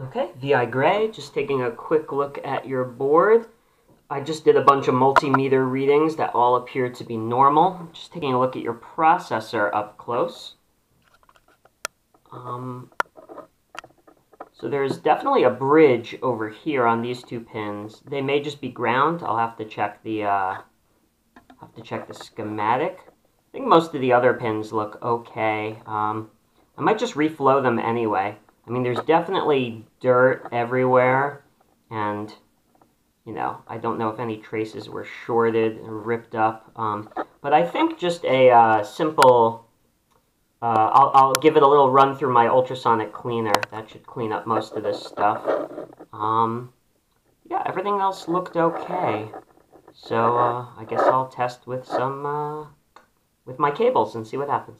Okay, ViGrey, just taking a quick look at your board. I just did a bunch of multimeter readings that all appear to be normal. Just taking a look at your processor up close. So there's definitely a bridge over here on these two pins. They may just be ground. I'll have to check the schematic. I think most of the other pins look okay. I might just reflow them anyway. I mean, there's definitely dirt everywhere, and, you know, I don't know if any traces were shorted or ripped up. But I think just a simple, I'll give it a little run through my ultrasonic cleaner. That should clean up most of this stuff. Yeah, everything else looked okay. So I guess I'll test with some, with my cables and see what happens.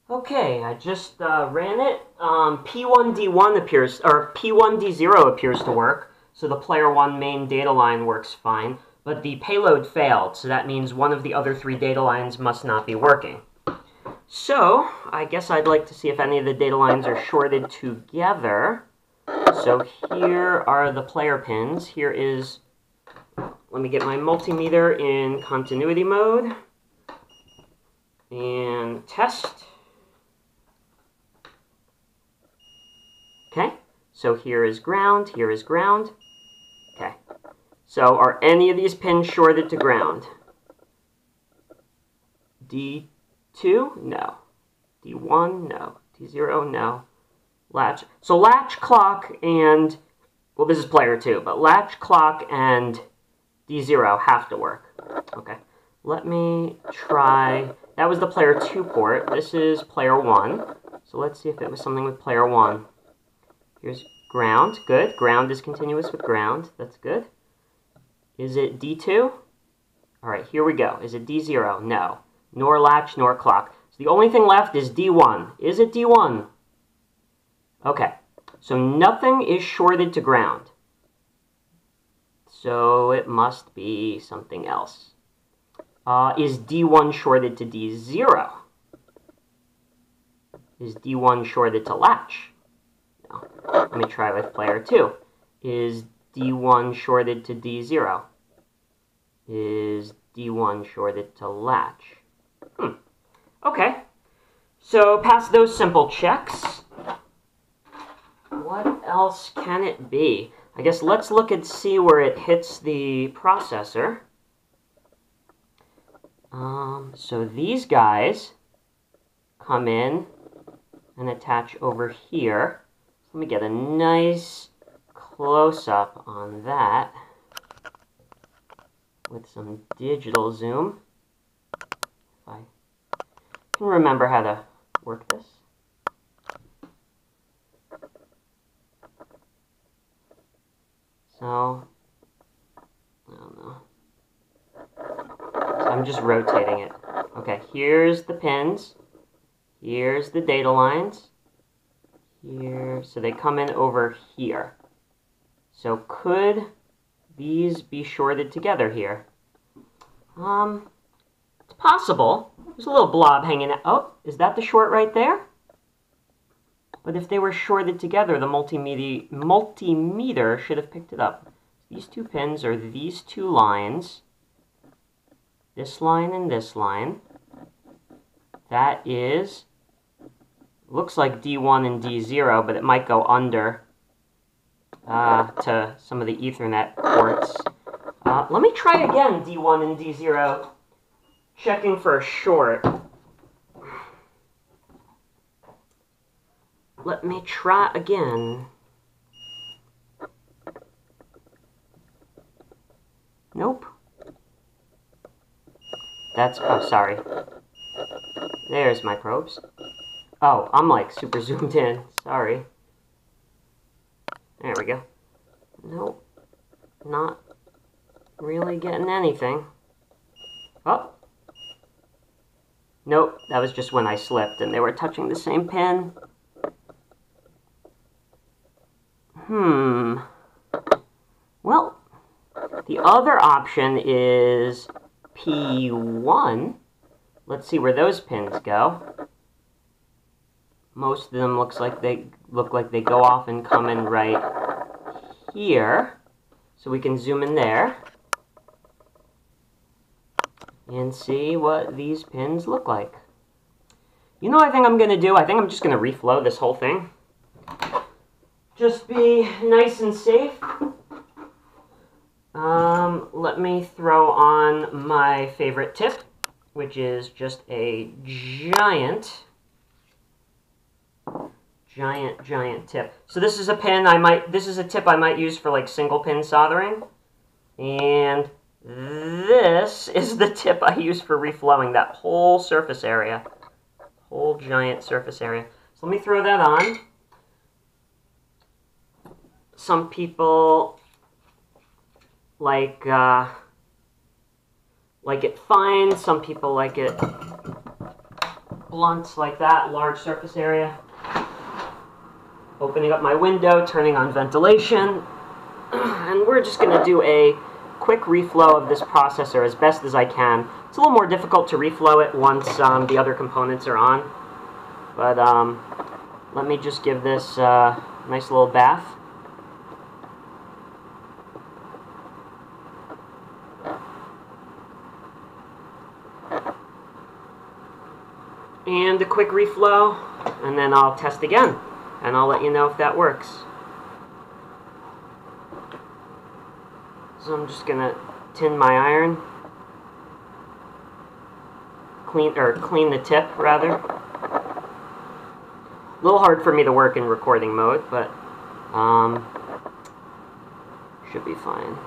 Okay, I just ran it. P1D1 appears, or P1D0 appears to work, so the player 1 main data line works fine, but the payload failed, so that means one of the other 3 data lines must not be working. So, I guess I'd like to see if any of the data lines are shorted together. So here are the player pins. Here is, let me get my multimeter in continuity mode, and test. Okay, so here is ground, here is ground. Okay, so are any of these pins shorted to ground? D2? No. D1? No. D0? No. Latch. So latch, clock, and, well, this is player 2, but latch, clock, and D0 have to work. Okay, let me try, that was the player 2 port. This is player 1. So let's see if it was something with player 1. Here's ground. Good. Ground is continuous with ground. That's good. Is it D2? All right, here we go. Is it D0? No. Nor latch, nor clock. So the only thing left is D1. Is it D1? Okay. So nothing is shorted to ground. So it must be something else. Is D1 shorted to D0? Is D1 shorted to latch? No. Let me try with player 2. Is D1 shorted to D0? Is D1 shorted to latch? Okay. So past those simple checks, what else can it be? I guess let's look and see where it hits the processor. So these guys come in and attach over here. Let me get a nice close-up on that with some digital zoom. If I can remember how to work this. So, I don't know. So I'm just rotating it. Okay, here's the pins. Here's the data lines. Here, so they come in over here. So could these be shorted together here? It's possible. There's a little blob hanging out. Oh, is that the short right there? But if they were shorted together, the multimeter should have picked it up. These two pins are these two lines. This line and this line. That is, looks like D1 and D0, but it might go under to some of the Ethernet ports. Let me try again, D1 and D0, checking for a short. Let me try again. Nope. That's, oh, sorry. There's my probes. Oh, I'm like super zoomed in. Sorry. There we go. Nope. Not really getting anything. Oh. Nope, that was just when I slipped and they were touching the same pin. Well, the other option is P1. Let's see where those pins go. Most of them look like they go off and come in right here. So we can zoom in there and see what these pins look like. You know what I think I'm going to do? I think I'm just going to reflow this whole thing. Just be nice and safe. Let me throw on my favorite tip, which is just a giant tip. So this is a pin this is a tip I might use for like single pin soldering. And this is the tip I use for reflowing that whole surface area. Whole giant surface area. So let me throw that on. Some people like it fine, some people like it blunt like that, large surface area. Opening up my window, turning on ventilation, and we're just going to do a quick reflow of this processor as best as I can. It's a little more difficult to reflow it once the other components are on, but let me just give this a nice little bath. And a quick reflow, and then I'll test again, and I'll let you know if that works. So I'm just gonna tin my iron, clean the tip rather. A little hard for me to work in recording mode, but should be fine.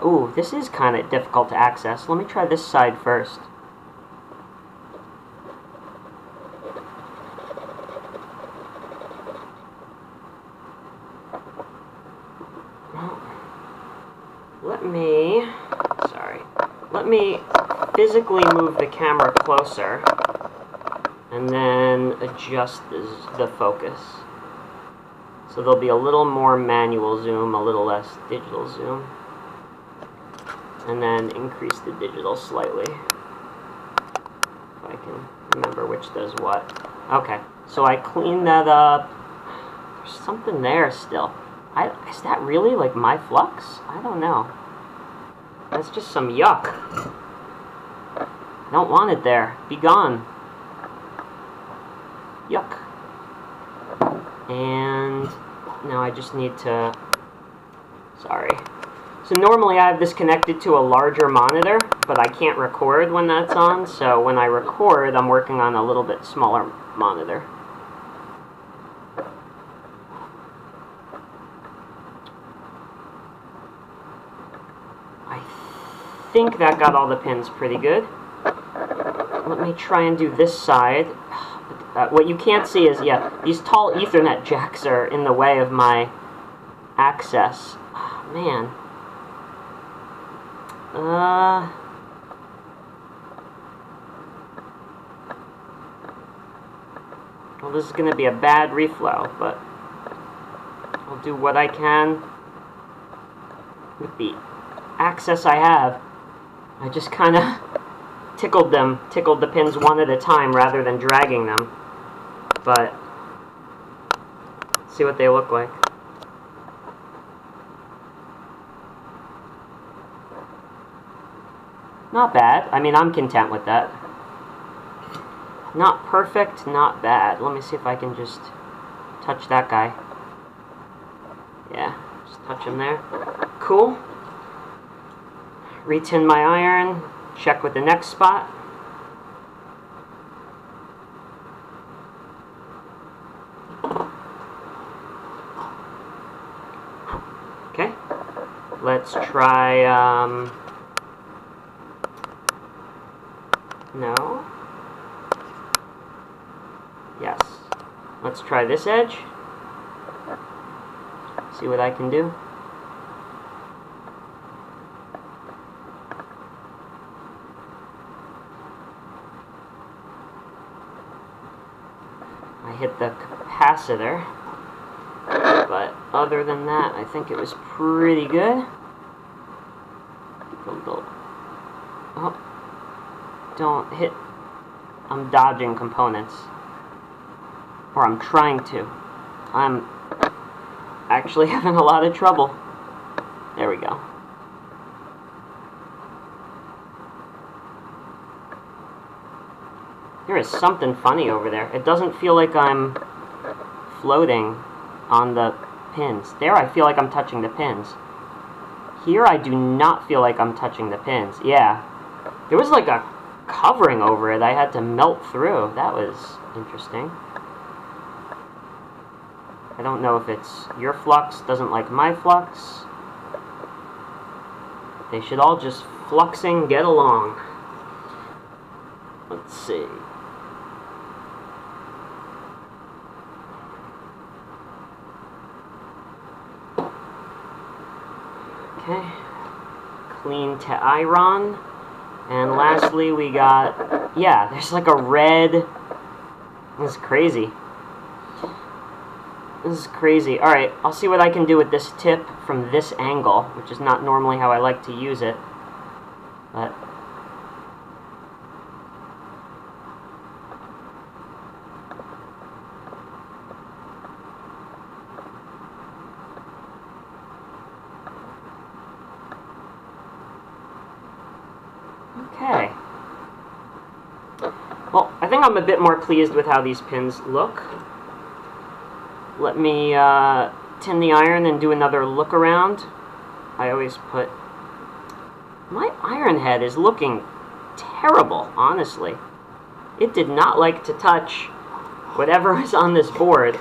Ooh, this is kind of difficult to access. Let me try this side first. Let me physically move the camera closer and then adjust the focus. So there'll be a little more manual zoom, a little less digital zoom. And then increase the digital slightly. If I can remember which does what. Okay, so I cleaned that up. There's something there still. Is that really like my flux? I don't know. That's just some yuck. I don't want it there. Be gone. Yuck. And now I just need to... Sorry. So normally I have this connected to a larger monitor, but I can't record when that's on, so when I record, I'm working on a little bit smaller monitor. I think that got all the pins pretty good. Let me try and do this side. What you can't see is, yeah, these tall Ethernet jacks are in the way of my access. Oh, man. Well, this is going to be a bad reflow, but I'll do what I can with the access I have. I just kind of tickled the pins one at a time rather than dragging them. But let's see what they look like. Not bad. I mean, I'm content with that. Not perfect, not bad. Let me see if I can just touch that guy. Yeah, just touch him there. Cool. Retin my iron, check with the next spot. Okay, let's try, no. Yes. Let's try this edge. See what I can do. I hit the capacitor, but other than that, I think it was pretty good. Oh, don't hit. I'm dodging components. Or I'm trying to. I'm actually having a lot of trouble. There we go. There is something funny over there. It doesn't feel like I'm floating on the pins. There I feel like I'm touching the pins. Here I do not feel like I'm touching the pins. Yeah. There was like a covering over it I had to melt through. That was interesting. I don't know if it's your flux doesn't like my flux. They should all just fluxing get along. Let's see. Okay. Clean to iron. And lastly we got, yeah, there's like a red, this is crazy. This is crazy. Alright, I'll see what I can do with this tip from this angle, which is not normally how I like to use it. But okay. Well, I think I'm a bit more pleased with how these pins look. Let me tin the iron and do another look around. I always put... My iron head is looking terrible, honestly. It did not like to touch whatever is on this board.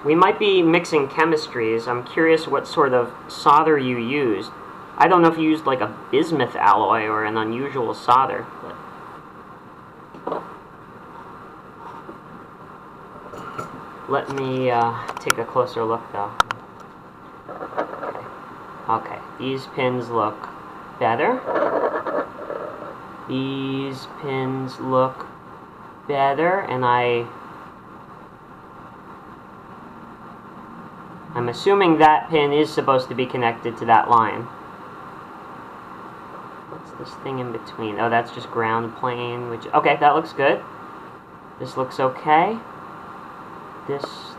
We might be mixing chemistries. I'm curious what sort of solder you used. I don't know if you used like a bismuth alloy or an unusual solder, but... Let me take a closer look, though. Okay, these pins look better. These pins look better, and I'm assuming that pin is supposed to be connected to that line. What's this thing in between? Oh, that's just ground plane, which... Okay, that looks good. This looks okay.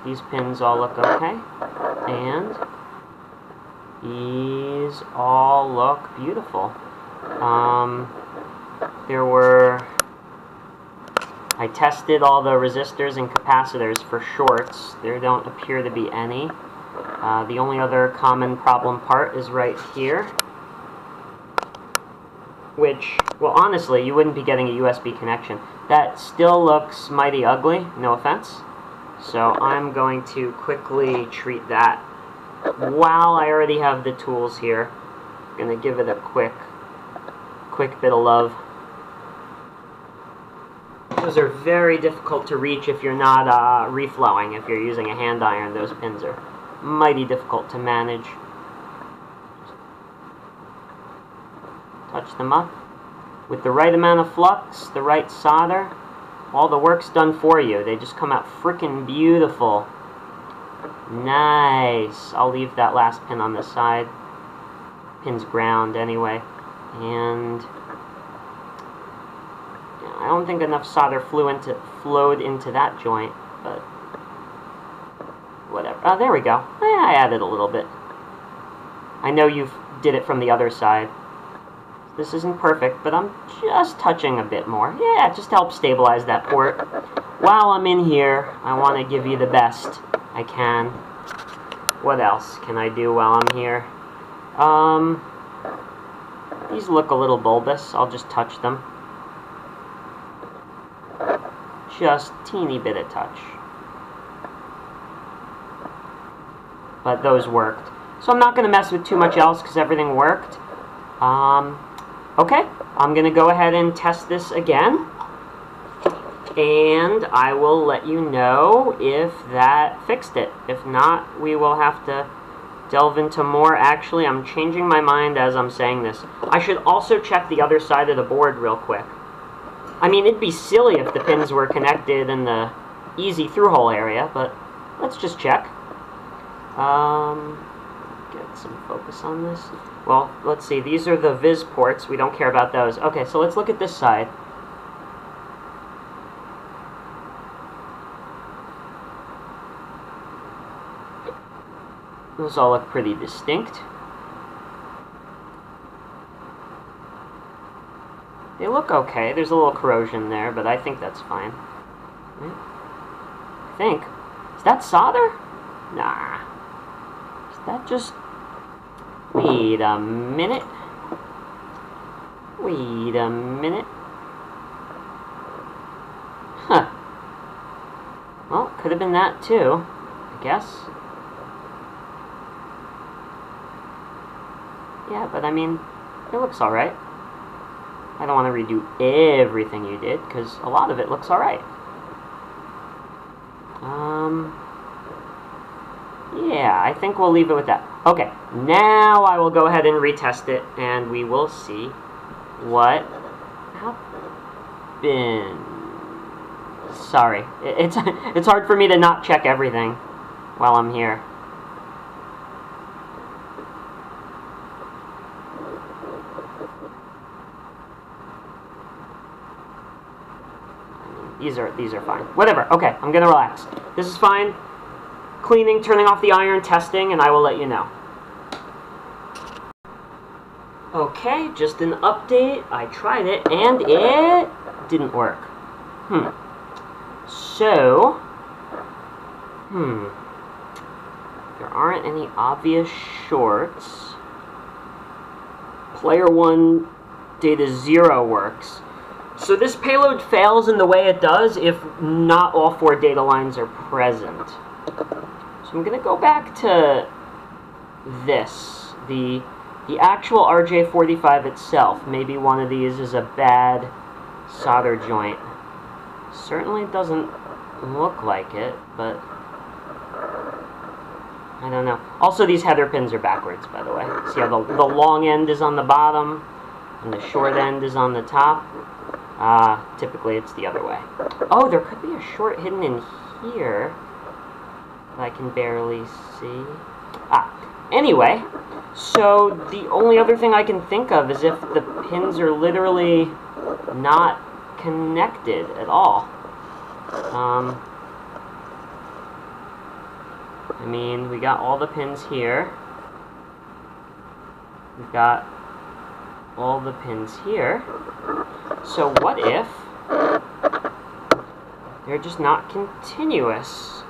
These pins all look okay. And these all look beautiful. I tested all the resistors and capacitors for shorts. There don't appear to be any. The only other common problem part is right here, which, well, honestly, you wouldn't be getting a USB connection. That still looks mighty ugly, no offense. So I'm going to quickly treat that while I already have the tools here. I'm going to give it a quick bit of love. Those are very difficult to reach if you're not reflowing. If you're using a hand iron, those pins are mighty difficult to manage. Touch them up with the right amount of flux, the right solder. All the work's done for you. They just come out frickin' beautiful. Nice. I'll leave that last pin on the side. Pin's ground anyway. And yeah, I don't think enough solder flowed into that joint, but whatever. Oh, there we go. I added a little bit. I know you did it from the other side. This isn't perfect, but I'm just touching a bit more. Yeah, just to help stabilize that port. While I'm in here, I want to give you the best I can. What else can I do while I'm here? These look a little bulbous. I'll just touch them. Just teeny bit of touch. But those worked. So I'm not going to mess with too much else because everything worked. Okay, I'm going to go ahead and test this again, and I will let you know if that fixed it. If not, we will have to delve into more. Actually, I'm changing my mind as I'm saying this. I should also check the other side of the board real quick. I mean, it'd be silly if the pins were connected in the easy through-hole area, but let's just check. Get some focus on this. Well, let's see. These are the Viz ports. We don't care about those. Okay, so let's look at this side. Those all look pretty distinct. They look okay. There's a little corrosion there, but I think that's fine. I think. Is that solder? Nah. Is that just... Wait a minute. Wait a minute. Huh. Well, could have been that too, I guess. Yeah, but I mean, it looks alright. I don't want to redo everything you did, because a lot of it looks alright. Yeah, I think we'll leave it with that. Okay, now I will go ahead and retest it, and we will see what happened. Sorry, it's hard for me to not check everything while I'm here. These are fine. Whatever. Okay, I'm gonna relax. This is fine. Cleaning, turning off the iron, testing, and I will let you know. Okay, just an update. I tried it, and it didn't work. So, there aren't any obvious shorts. Player 1 data 0 works. So this payload fails in the way it does if not all 4 data lines are present. So I'm going to go back to this, the actual RJ45 itself. Maybe one of these is a bad solder joint. Certainly doesn't look like it, but I don't know. Also, these header pins are backwards, by the way. See how the long end is on the bottom and the short end is on the top? Typically it's the other way. Oh, there could be a short hidden in here that I can barely see. Anyway, so the only other thing I can think of is if the pins are literally not connected at all. I mean, we got all the pins here. We've got all the pins here. So what if they're just not continuous?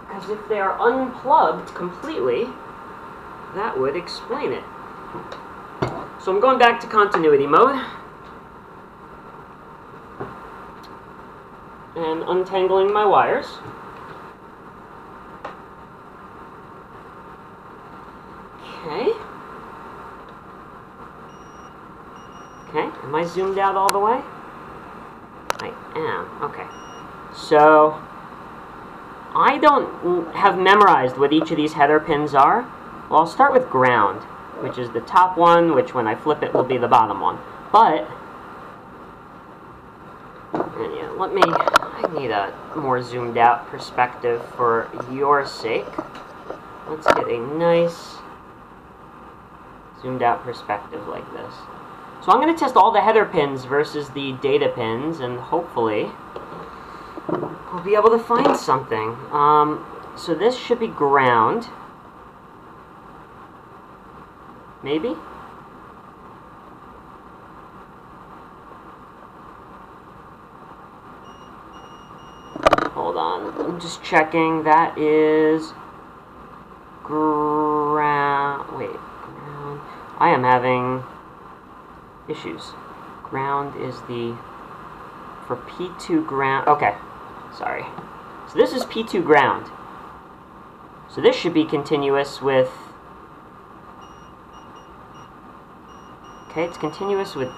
Because if they are unplugged completely, that would explain it. So I'm going back to continuity mode and untangling my wires. Okay. Okay, am I zoomed out all the way? I am, okay. So, I don't have memorized what each of these header pins are. Well, I'll start with ground, which is the top one, which when I flip it will be the bottom one. But, yeah, I need a more zoomed out perspective for your sake. Let's get a nice zoomed out perspective like this. So I'm going to test all the header pins versus the data pins, and hopefully we'll be able to find something. So this should be ground. Maybe? Hold on, I'm just checking. That is ground. Wait, ground. I am having issues. Ground is the, for P2 ground, okay, sorry. So this is P2 ground. So this should be continuous with, okay, it's continuous with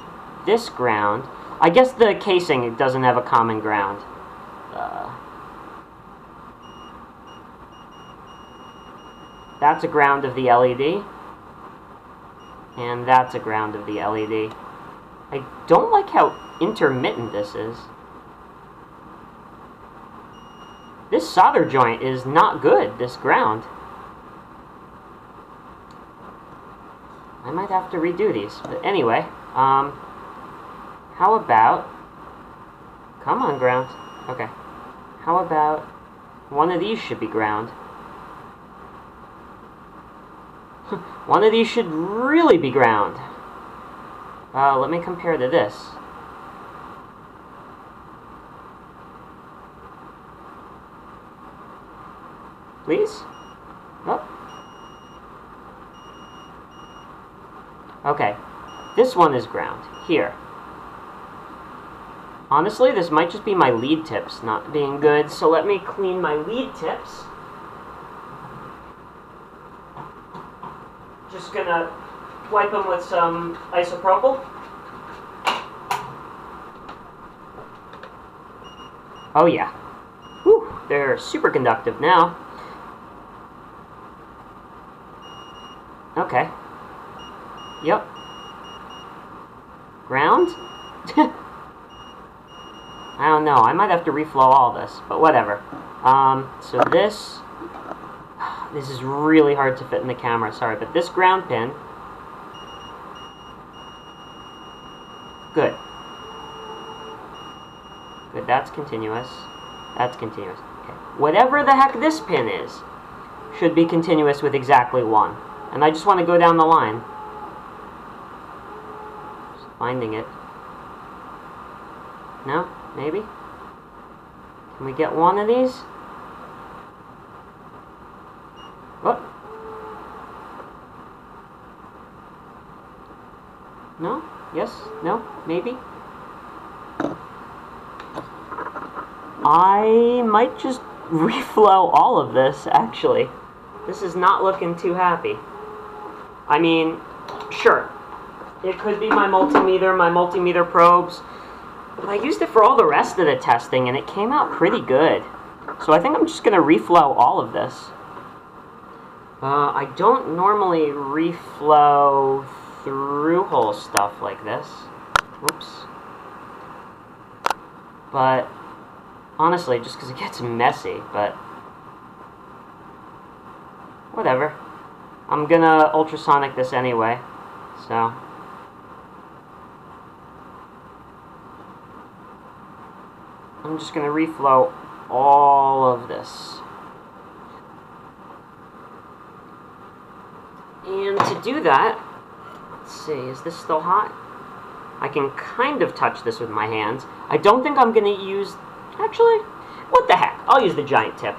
this ground. I guess the casing, it doesn't have a common ground. That's a ground of the LED. And that's a ground of the LED. I don't like how intermittent this is. This solder joint is not good, this ground. I might have to redo these. But anyway, how about... Come on, ground. Okay. How about one of these should be ground? One of these should really be ground. Let me compare to this. Please? Oh. Okay. This one is ground. Here. Honestly, this might just be my lead tips not being good, so let me clean my lead tips. Just gonna wipe them with some isopropyl. Oh yeah. Whew, they're super conductive now. Okay. Yep. Ground? I don't know. I might have to reflow all this, but whatever. So this is really hard to fit in the camera, sorry, but this ground pin, good. Good, that's continuous. That's continuous. Okay. Whatever the heck this pin is, should be continuous with exactly one. And I just want to go down the line. Just finding it. No? Maybe? Can we get one of these? What? No? Yes? No? Maybe? I might just reflow all of this, actually. This is not looking too happy. I mean, sure. It could be my multimeter probes. But I used it for all the rest of the testing, and it came out pretty good. So I think I'm just going to reflow all of this. I don't normally reflow through-hole stuff like this. Whoops. But, honestly, just because it gets messy, but whatever. I'm going to ultrasonic this anyway, so I'm just going to reflow all of this. And to do that, let's see, is this still hot? I can kind of touch this with my hands. I don't think I'm going to use, actually, what the heck? I'll use the giant tip.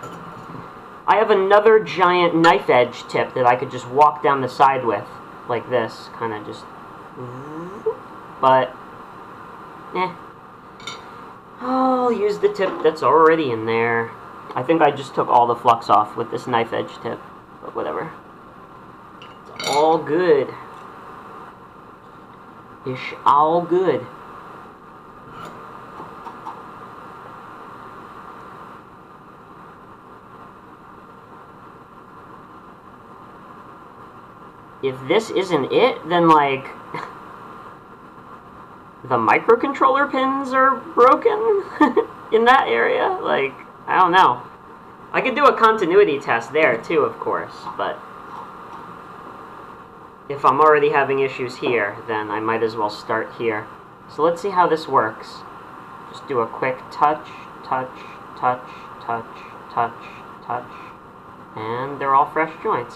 I have another giant knife edge tip that I could just walk down the side with, like this, kind of just, but, I'll use the tip that's already in there. I think I just took all the flux off with this knife edge tip, but whatever. It's all good. Ish, all good. If this isn't it, then, like, the microcontroller pins are broken in that area? Like, I don't know. I could do a continuity test there, too, of course, but if I'm already having issues here, then I might as well start here. So let's see how this works. Just do a quick touch, touch, touch, touch, touch, touch, and they're all fresh joints.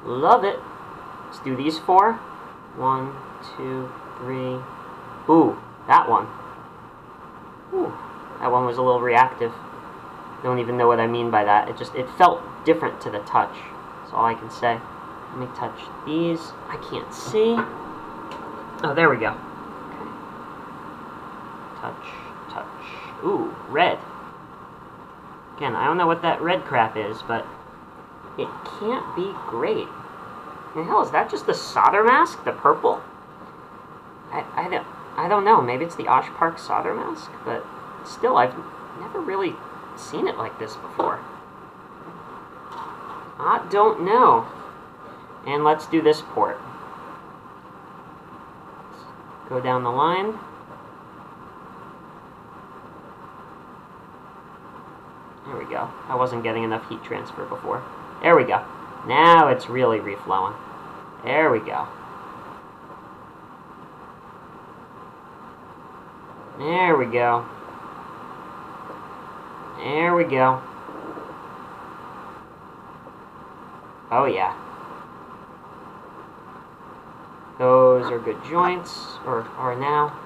Love it. Let's do these four. 1, 2, 3. Ooh, that one. Ooh, that one was a little reactive. Don't even know what I mean by that. It felt different to the touch. That's all I can say. Let me touch these. I can't see. Oh, there we go. Okay. Touch, touch. Ooh, red. Again, I don't know what that red crap is, but it can't be great. The hell, is that just the solder mask? The purple? I don't know. Maybe it's the Osh Park solder mask, but still, I've never really seen it like this before. I don't know. And let's do this port. Let's go down the line. There we go. I wasn't getting enough heat transfer before. There we go. Now it's really reflowing. There we go. There we go. There we go. Oh yeah. Those are good joints, or are now.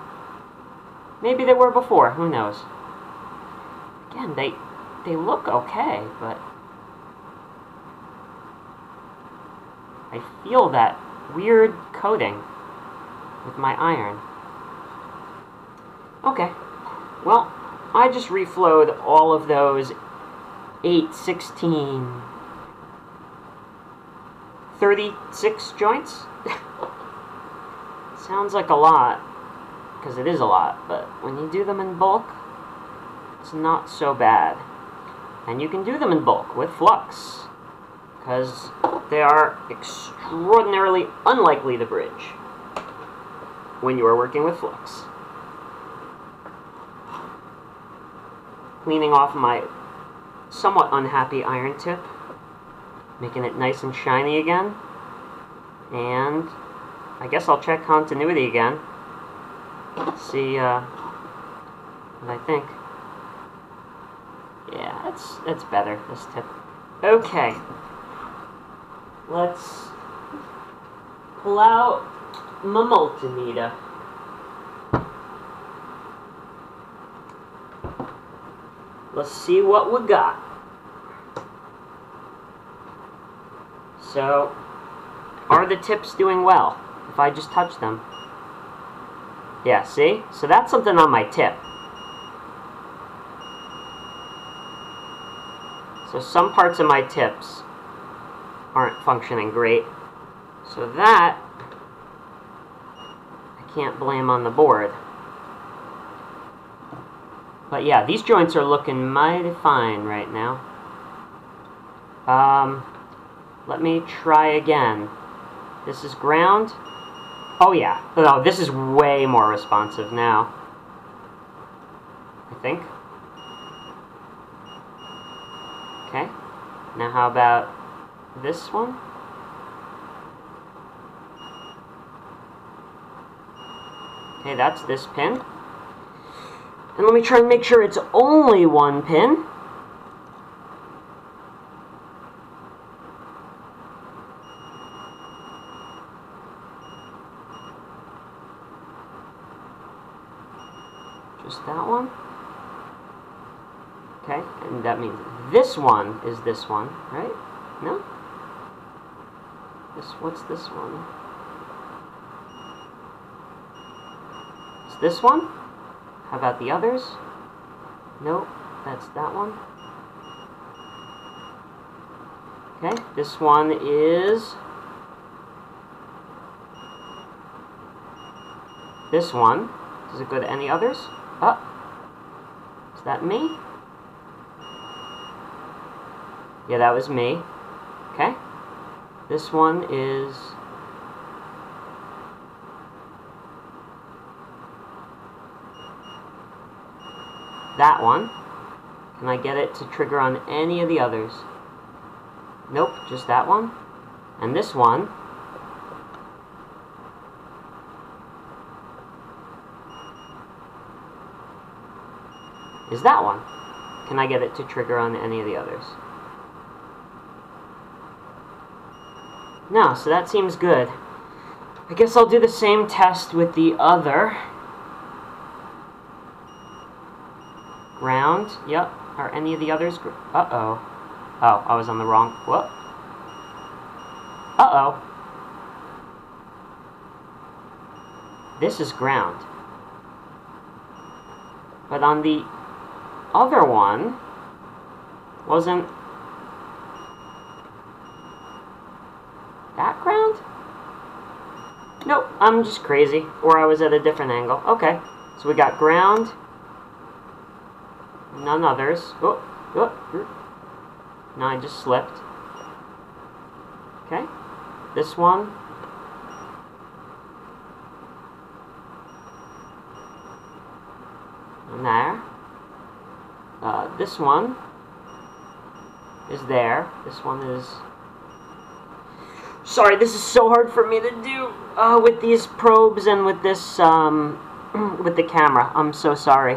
Maybe they were before, who knows. Again, they look okay, but I feel that weird coating with my iron. Okay, well, I just reflowed all of those 8, 16, 36 joints. Sounds like a lot, because it is a lot, but when you do them in bulk, it's not so bad. And you can do them in bulk with flux, because they are extraordinarily unlikely to bridge when you are working with flux. Cleaning off my somewhat unhappy iron tip, making it nice and shiny again, and I guess I'll check continuity again, see what I think. Yeah, it's better, this tip. Okay, let's pull out my multimeter. Let's see what we got. So, are the tips doing well if I just touch them? Yeah, see? So that's something on my tip. So some parts of my tips aren't functioning great. So that I can't blame on the board. But yeah, these joints are looking mighty fine right now. Let me try again. This is ground. Oh yeah. No, this is way more responsive now, I think. Okay. Now how about this one? Okay, that's this pin. And let me try and make sure it's only one pin. Just that one. Okay, and that means this one is this one, right? No? What's this one? Is this one? How about the others? Nope, that's that one. Okay, this one is this one. Does it go to any others? Oh, is that me? Yeah, that was me. Okay, this one is that one. Can I get it to trigger on any of the others? Nope, just that one. And this one is that one. Can I get it to trigger on any of the others? No, so that seems good. I guess I'll do the same test with the other. Ground, yep. Are any of the others? Uh-oh. Oh, I was on the wrong. Whoop. Uh-oh. This is ground. But on the other one, wasn't that ground? Nope, I'm just crazy. Or I was at a different angle. Okay, so we got ground. None others. Oh, oh. No, I just slipped. Okay. This one. And there. This one is there. This one is... Sorry, this is so hard for me to do with these probes and with this, with the camera. I'm so sorry.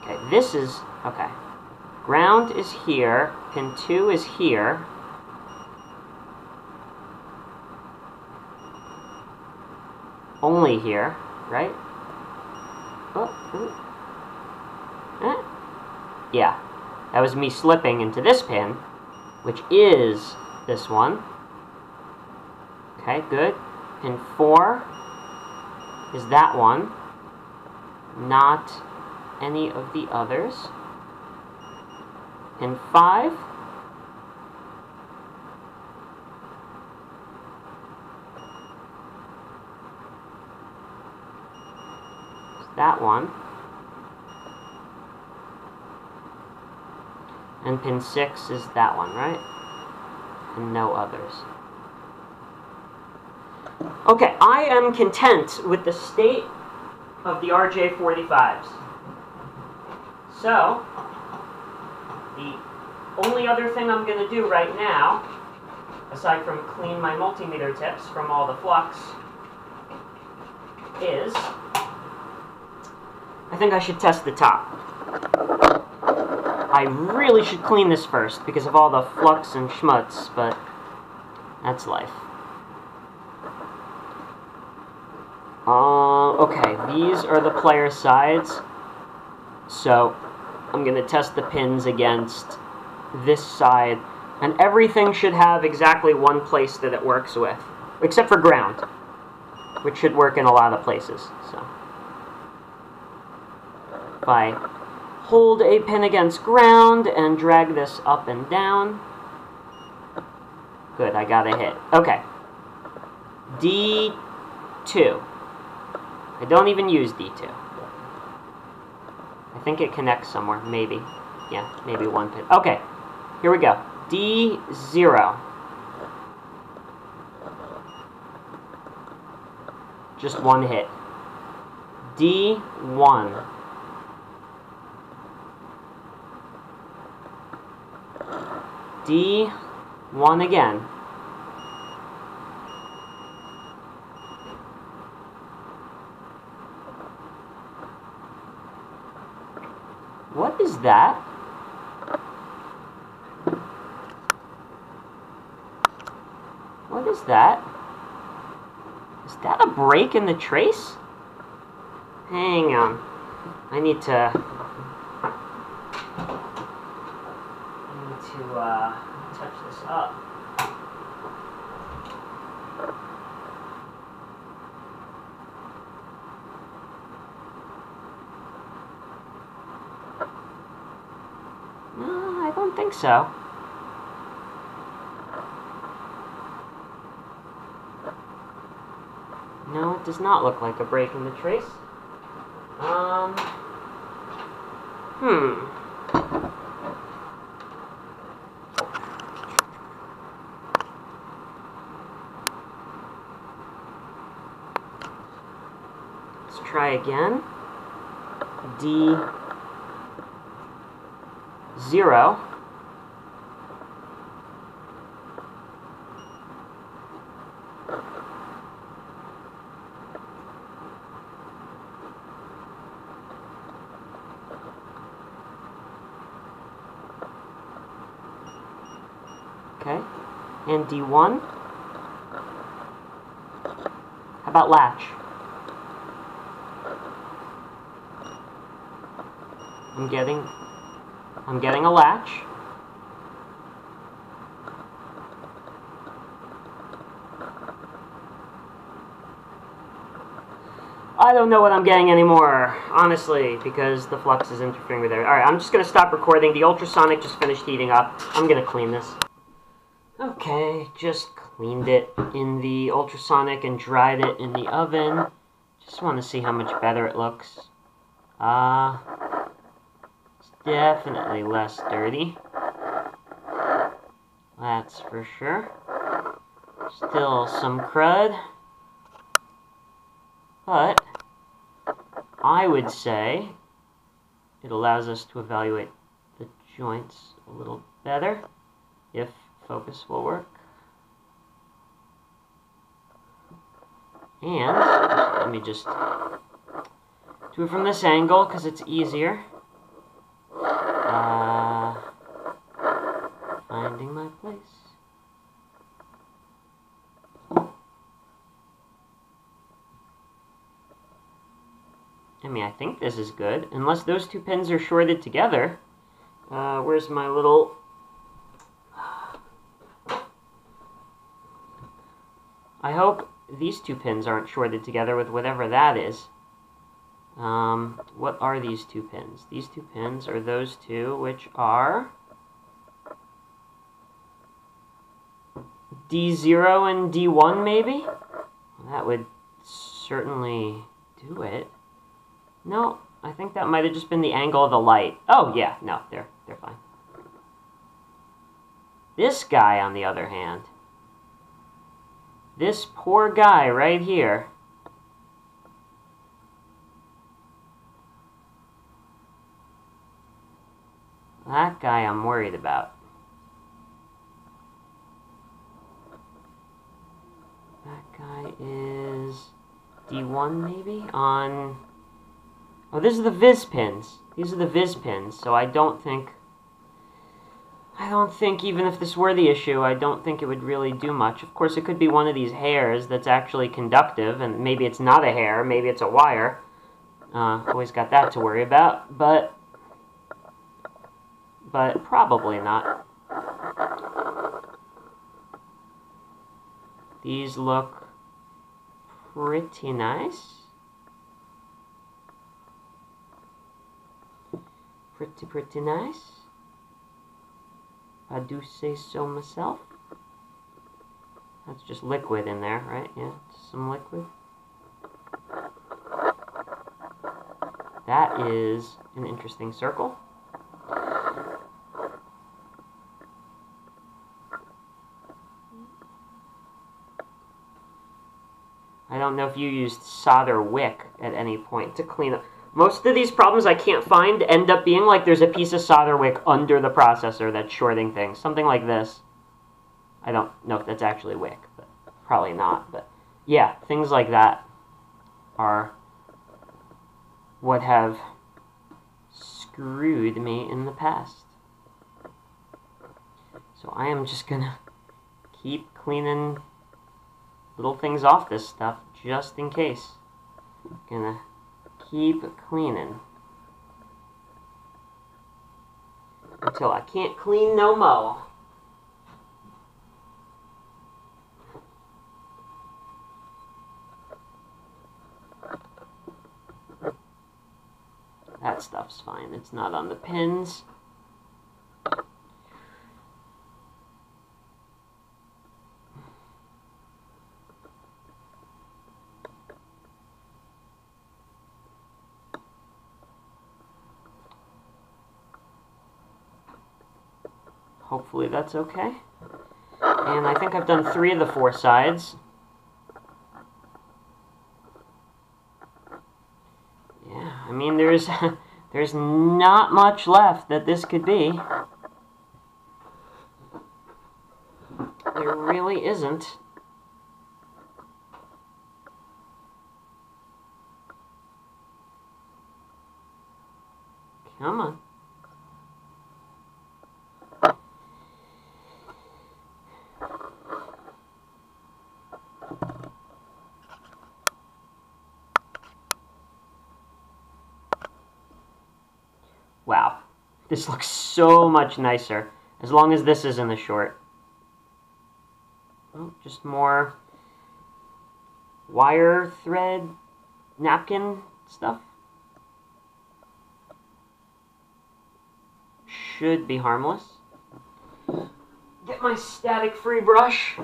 Okay, this is... Okay. Ground is here. Pin 2 is here. Only here, right? Yeah, that was me slipping into this pin, which is this one. Okay, good. Pin 4 is that one, not any of the others. Pin 5 is that one. And pin 6 is that one, right? And no others. Okay, I am content with the state of the RJ45s. So, the only other thing I'm going to do right now, aside from clean my multimeter tips from all the flux, is I think I should test the top. I really should clean this first because of all the flux and schmutz, but that's life. Okay, these are the player sides, so I'm going to test the pins against this side, and everything should have exactly one place that it works with, except for ground, which should work in a lot of places. So if I hold a pin against ground and drag this up and down, good, I got a hit. Okay, D2. I don't even use D2. I think it connects somewhere, maybe. Yeah, maybe one pin. Okay, here we go. D0. Just one hit. D1. D1 again. What is that? What is that? Is that a break in the trace? Hang on. I need to touch this up. No, I don't think so. No, it does not look like a break in the trace. Let's try again. D0. Okay, and D1. How about latch? I'm getting a latch. I don't know what I'm getting anymore, honestly, because the flux is interfering with it. Alright, I'm just going to stop recording. The ultrasonic just finished heating up. I'm going to clean this. Okay, just cleaned it in the ultrasonic and dried it in the oven. Just want to see how much better it looks. It's definitely less dirty. That's for sure. Still some crud. But I would say it allows us to evaluate the joints a little better if focus will work. And let me just do it from this angle because it's easier. finding my place. I mean, I think this is good, unless those two pins are shorted together. Where's my little... I hope these two pins aren't shorted together with whatever that is. What are these two pins? These two pins are those two, which are D0 and D1, maybe? That would certainly do it. No, I think that might have just been the angle of the light. Oh, yeah, no, they're fine. This guy, on the other hand, this poor guy right here, that guy I'm worried about. That guy is D1 maybe? On... Oh, this is the Viz pins. These are the Viz pins, so I don't think even if this were the issue, I don't think it would really do much. Of course, it could be one of these hairs that's actually conductive, and maybe it's not a hair, maybe it's a wire. Always got that to worry about, but probably not. These look pretty nice. Pretty nice. I do say so myself. That's just liquid in there, right? Yeah, just some liquid. That is an interesting circle. I don't know if you used solder wick at any point to clean up. Most of these problems I can't find end up being like there's a piece of solder wick under the processor that's shorting things. Something like this. I don't know if that's actually wick, but probably not. But yeah, things like that are what have screwed me in the past. So I am just gonna keep cleaning little things off this stuff just in case. Gonna keep cleaning until I can't clean no more. That stuff's fine. It's not on the pins. Hopefully that's okay. And I think I've done 3 of the 4 sides. Yeah, I mean there's not much left that this could be. There really isn't. Come on. Wow, this looks so much nicer, as long as this isn't a short. Oh, just more wire thread napkin stuff. Should be harmless. Get my static-free brush.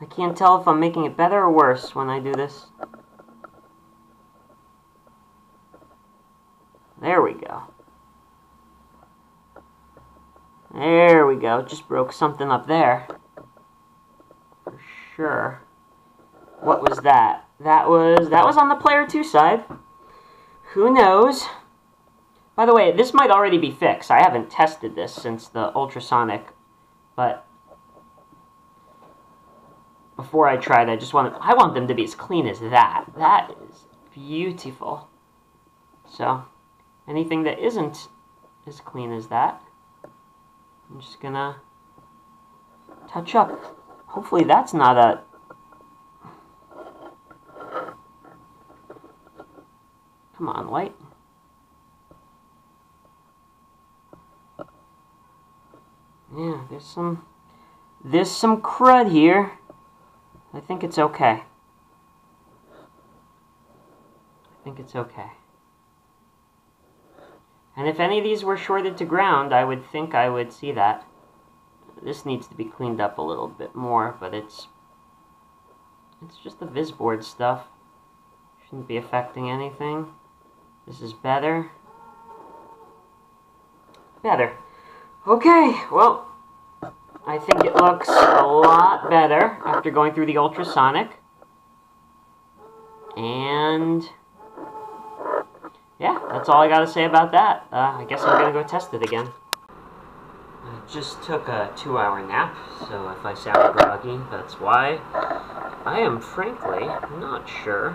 I can't tell if I'm making it better or worse when I do this. There we go. There we go. Just broke something up there. For sure. What was that? That was on the player 2 side. Who knows? By the way, this might already be fixed. I haven't tested this since the ultrasonic, but before I tried, I want them to be as clean as that. That is beautiful. So, anything that isn't as clean as that, I'm just gonna touch up. Hopefully that's not a... Come on, light. Yeah, there's some crud here. I think it's okay. I think it's okay. And if any of these were shorted to ground, I would think I would see that. This needs to be cleaned up a little bit more, but it's just the Vizboard stuff. Shouldn't be affecting anything. This is better. Better. Okay, well, I think it looks a lot better after going through the ultrasonic. And yeah, that's all I got to say about that. I guess I'm going to go test it again. I just took a 2-hour nap, so if I sound groggy, that's why. I am frankly not sure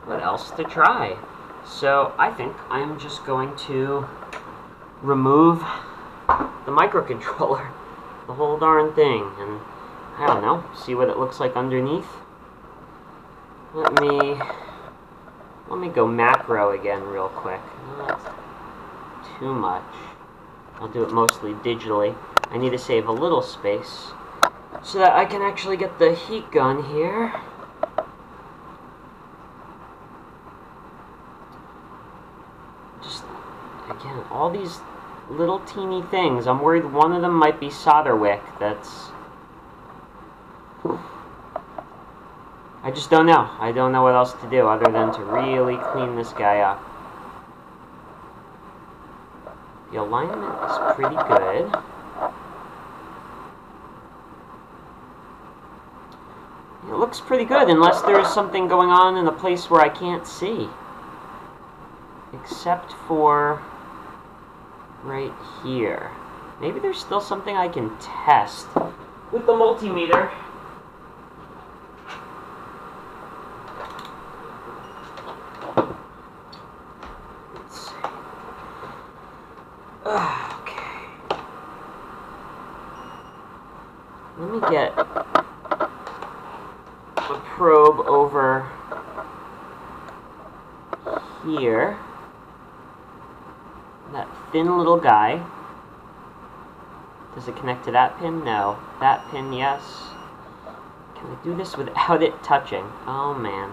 what else to try. So I think I'm just going to remove the microcontroller, the whole darn thing, and I don't know, see what it looks like underneath. Let me go macro again real quick. Not too much. I'll do it mostly digitally. I need to save a little space so that I can actually get the heat gun here. Just, again, all these little teeny things. I'm worried one of them might be solder wick. That's... I just don't know. I don't know what else to do other than to really clean this guy up. The alignment is pretty good. It looks pretty good unless there's something going on in a place where I can't see. Except for right here. Maybe there's still something I can test with the multimeter. Let's see. Okay. Let me get a probe over here. That thin little guy. Does it connect to that pin? No. That pin, yes. Can I do this without it touching? Oh, man.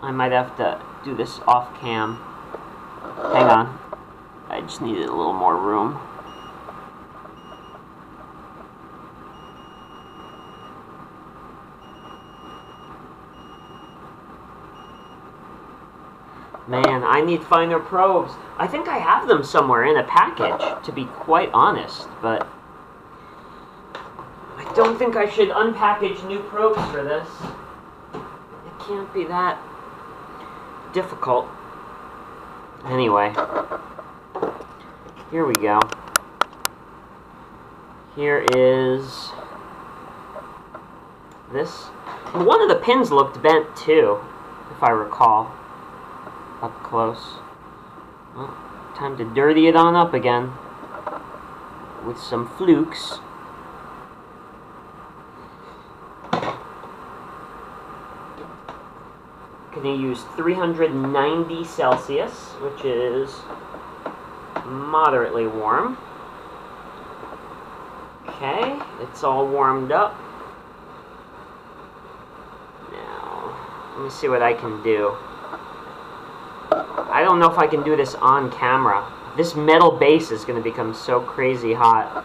I might have to do this off cam. Hang on. I just needed a little more room. Man, I need finer probes. I think I have them somewhere in a package, to be quite honest, but I don't think I should unpackage new probes for this. It can't be that difficult. Anyway, here we go. Here is this. One of the pins looked bent too, if I recall. Up close. Well, time to dirty it on up again with some flukes. Gonna use 390 Celsius, which is moderately warm. Okay, it's all warmed up. Now, let me see what I can do. I don't know if I can do this on camera. This metal base is going to become so crazy hot.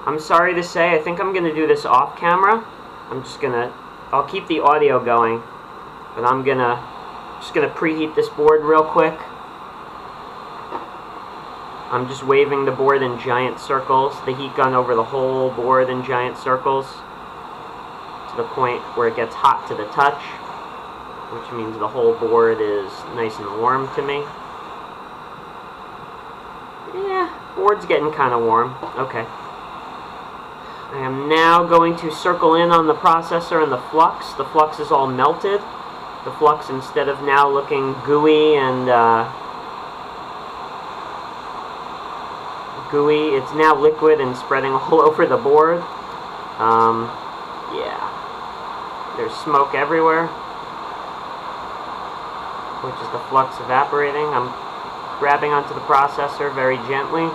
I'm sorry to say, I think I'm going to do this off camera. I'll keep the audio going, but I'm just going to preheat this board real quick. I'm just waving the board in giant circles, the heat gun over the whole board in giant circles, to the point where it gets hot to the touch, which means the whole board is nice and warm to me. Yeah, Board's getting kind of warm. Okay. I am now going to circle in on the processor and the flux. The flux is all melted. The flux, instead of now looking gooey and gooey, it's now liquid and spreading all over the board. Yeah. There's smoke everywhere, which is the flux evaporating. I'm grabbing onto the processor very gently,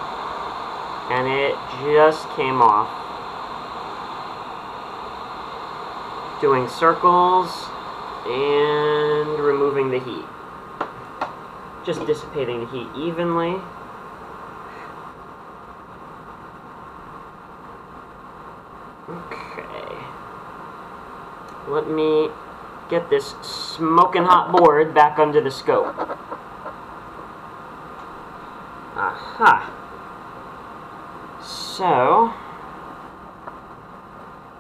and it just came off. Doing circles and removing the heat. Just dissipating the heat evenly. Okay. Let me get this smoking hot board back under the scope. Aha. So,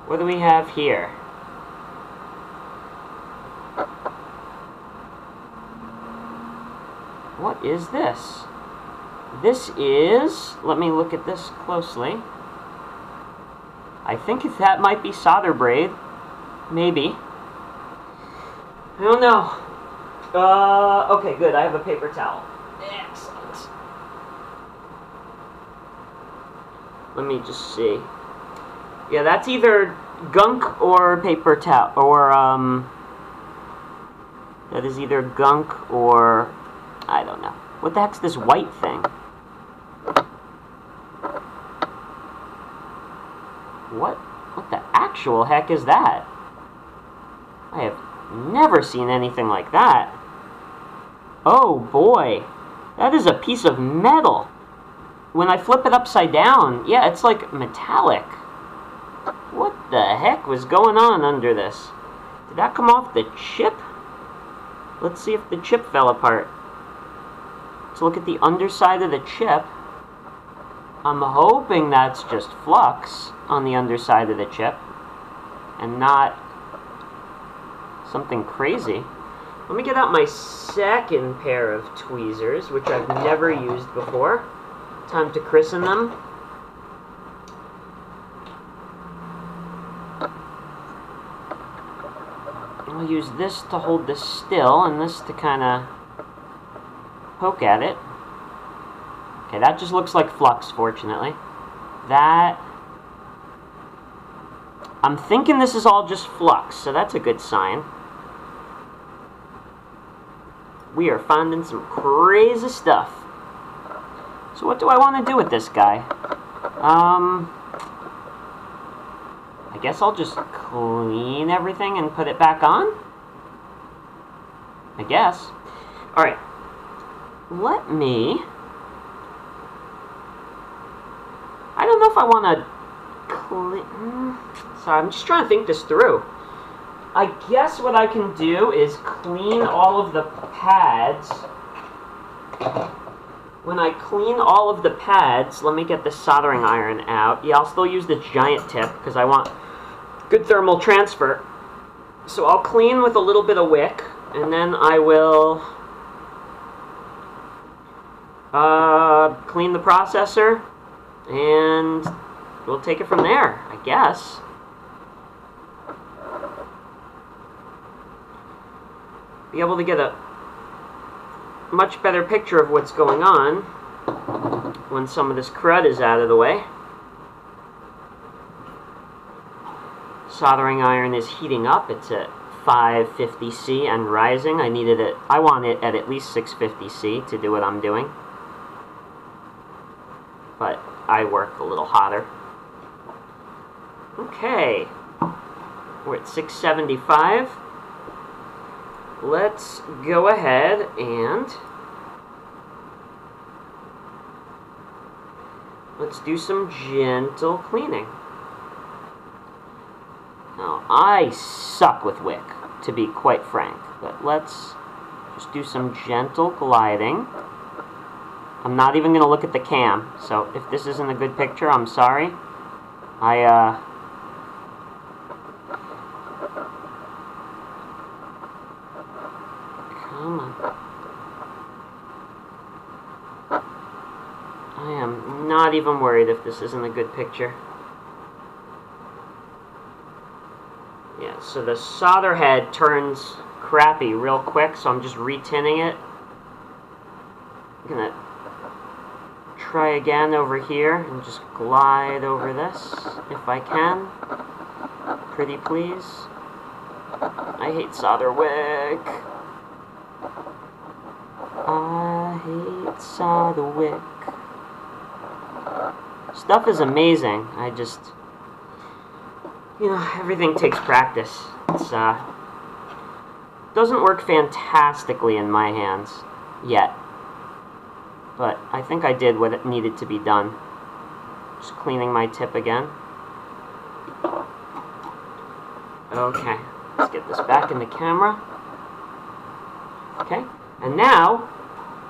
what do we have here? What is this? This is, let me look at this closely. I think that might be solder braid. Maybe. I don't know. Okay, good. I have a paper towel. Excellent. Let me just see. Yeah, that's either gunk or paper towel, or, that is either gunk or, I don't know. What the heck's this white thing? What the actual heck is that? I have never seen anything like that. Oh boy, that is a piece of metal. When I flip it upside down, yeah, it's like metallic. What the heck was going on under this? Did that come off the chip? Let's see if the chip fell apart. Let's look at the underside of the chip. I'm hoping that's just flux on the underside of the chip and not something crazy. Let me get out my second pair of tweezers, which I've never used before. Time to christen them. I'll use this to hold this still and this to kind of poke at it. Okay, that just looks like flux, fortunately. That, I'm thinking this is all just flux, so that's a good sign. We are finding some crazy stuff. So what do I want to do with this guy? I guess I'll just clean everything and put it back on? I guess. Alright. Let me... I don't know if I want to clean... Sorry, I'm just trying to think this through. I guess what I can do is clean all of the pads. When I clean all of the pads, let me get the soldering iron out. Yeah, I'll still use the giant tip because I want good thermal transfer. So I'll clean with a little bit of wick, and then I will clean the processor, and we'll take it from there, I guess. Be able to get a much better picture of what's going on when some of this crud is out of the way. Soldering iron is heating up. It's at 550 C and rising. I want it at least 650 C to do what I'm doing. But I work a little hotter. Okay. We're at 675. Let's go ahead and let's do some gentle cleaning. Now, I suck with wick, to be quite frank, but let's just do some gentle gliding. I'm not even going to look at the cam, so if this isn't a good picture, I'm sorry. Come on. I am not even worried if this isn't a good picture. Yeah, so the solder head turns crappy real quick, so I'm just retinning it. I'm gonna try again over here and just glide over this if I can. Pretty please. I hate solder wick. I hate solder wick. Stuff is amazing. I just, you know, everything takes practice. It's doesn't work fantastically in my hands yet, but I think I did what it needed to be done. Just cleaning my tip again. Okay, let's get this back in the camera. Okay, and now,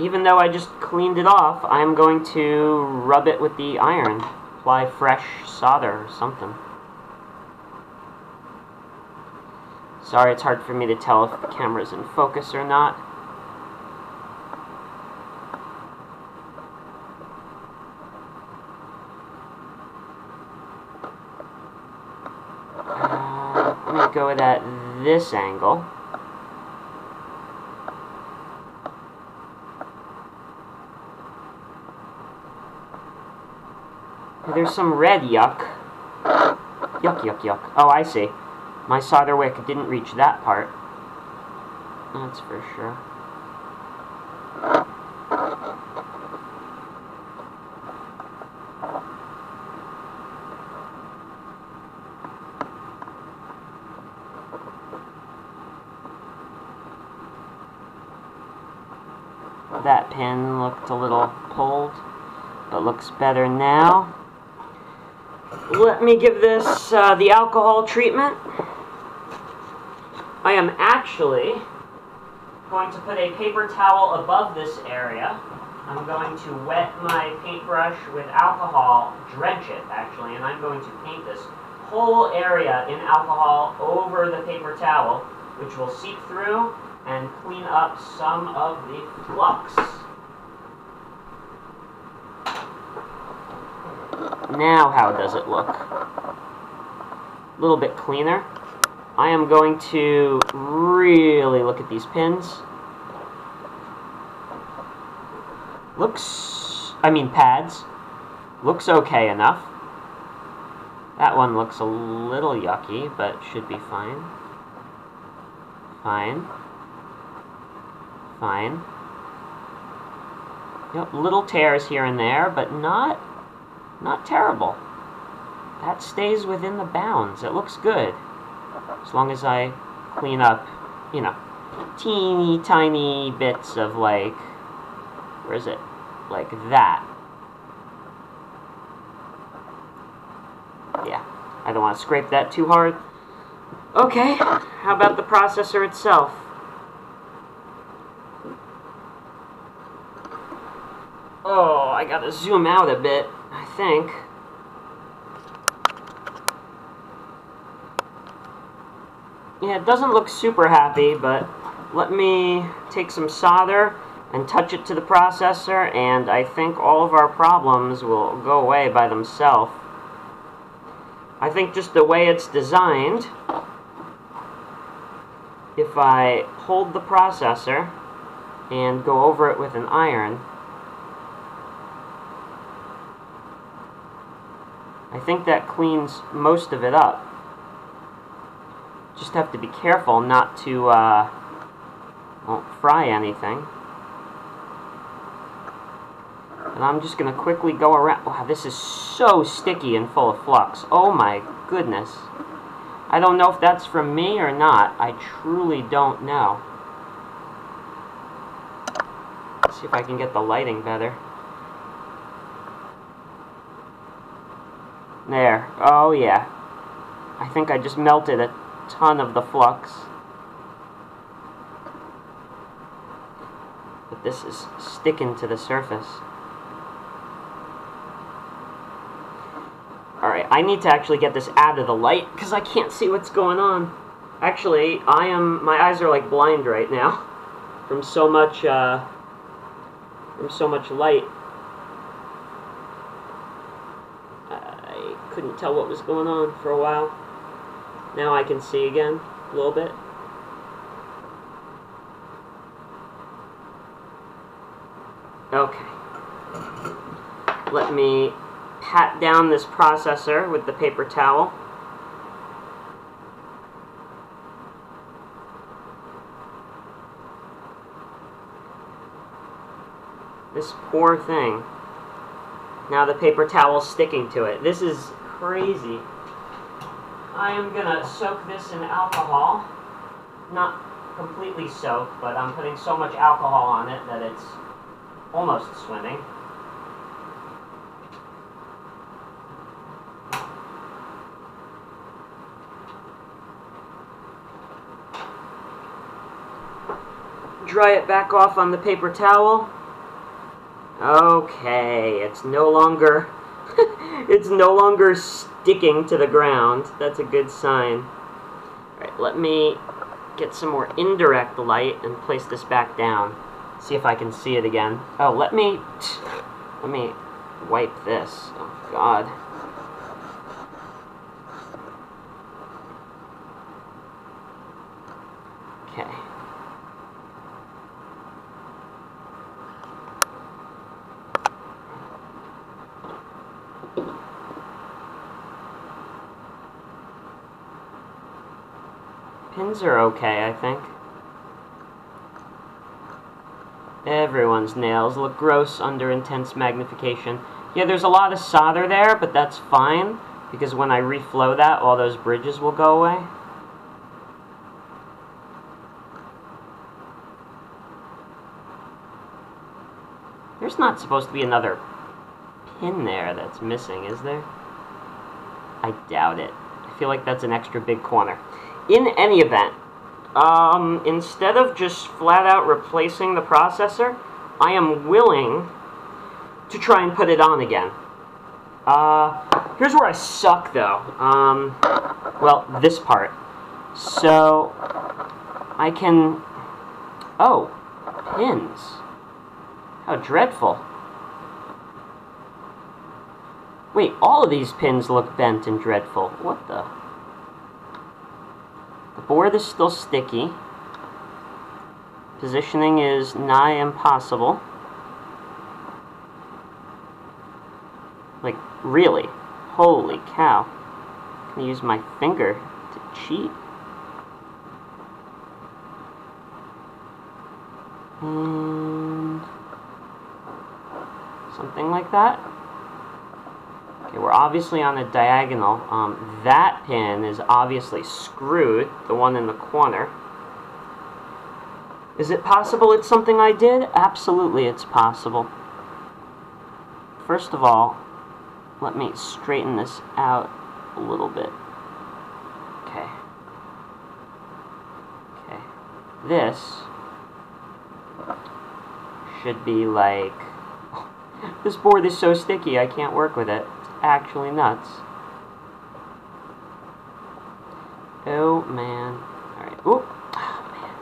even though I just cleaned it off, I'm going to rub it with the iron. Apply fresh solder or something. Sorry, it's hard for me to tell if the camera's in focus or not. Let me go at this angle. There's some red yuck. Yuck, yuck, yuck. Oh, I see. My solder wick didn't reach that part. That's for sure. That pin looked a little pulled, but looks better now. Let me give this the alcohol treatment. I am actually going to put a paper towel above this area. I'm going to wet my paintbrush with alcohol, drench it actually, and I'm going to paint this whole area in alcohol over the paper towel, which will seep through and clean up some of the flux. Now how does it look? A little bit cleaner. I am going to really look at these pins. Pads. Looks okay enough. That one looks a little yucky, but should be fine. Fine. Fine. Yep, little tears here and there, but not terrible. That stays within the bounds. It looks good. As long as I clean up, you know, teeny tiny bits of like, where is it? Like that. Yeah, I don't want to scrape that too hard. Okay, how about the processor itself? Oh, I gotta zoom out a bit, I think. Yeah, it doesn't look super happy, but let me take some solder and touch it to the processor, and I think all of our problems will go away by themselves. I think just the way it's designed, if I hold the processor and go over it with an iron, I think that cleans most of it up. Just have to be careful not to fry anything. And I'm just going to quickly go around. Wow, this is so sticky and full of flux. Oh my goodness. I don't know if that's from me or not. I truly don't know. Let's see if I can get the lighting better. There. Oh yeah. I think I just melted a ton of the flux. But this is sticking to the surface. Alright, I need to actually get this out of the light because I can't see what's going on. Actually, my eyes are like blind right now from so much light. couldn't tell what was going on for a while. Now I can see again a little bit. Okay. Let me pat down this processor with the paper towel. This poor thing. Now the paper towel's sticking to it. This is crazy. I am gonna soak this in alcohol. Not completely soak, but I'm putting so much alcohol on it that it's almost swimming. Dry it back off on the paper towel. Okay, it's no longer it's no longer sticking to the ground. That's a good sign. Alright, let me get some more indirect light and place this back down. See if I can see it again. Oh, let me wipe this. Oh God. Okay. Pins are okay, I think. Everyone's nails look gross under intense magnification. Yeah, there's a lot of solder there, but that's fine, because when I reflow that, all those bridges will go away. There's not supposed to be another pin there that's missing, is there? I doubt it. I feel like that's an extra big corner. In any event, instead of just flat out replacing the processor, I am willing to try and put it on again. Here's where I suck, though. Well, this part. So, I can... Oh, pins. How dreadful. Wait, all of these pins look bent and dreadful. What the... The board is still sticky. Positioning is nigh impossible. Like, really? Holy cow. I'm gonna use my finger to cheat. And something like that. Okay, we're obviously on a diagonal. That pin is obviously screwed, the one in the corner. Is it possible it's something I did? Absolutely, it's possible. First of all, let me straighten this out a little bit. Okay. Okay. This should be like... This board is so sticky, I can't work with it. It's actually nuts. Oh, man. Alright. Oop. Oh, man.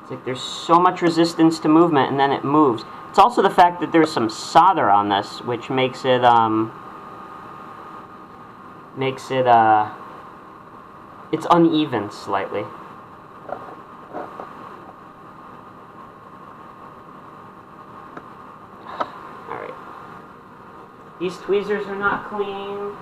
It's like there's so much resistance to movement, and then it moves. It's also the fact that there's some solder on this, which makes it, it's uneven slightly. Alright. These tweezers are not clean.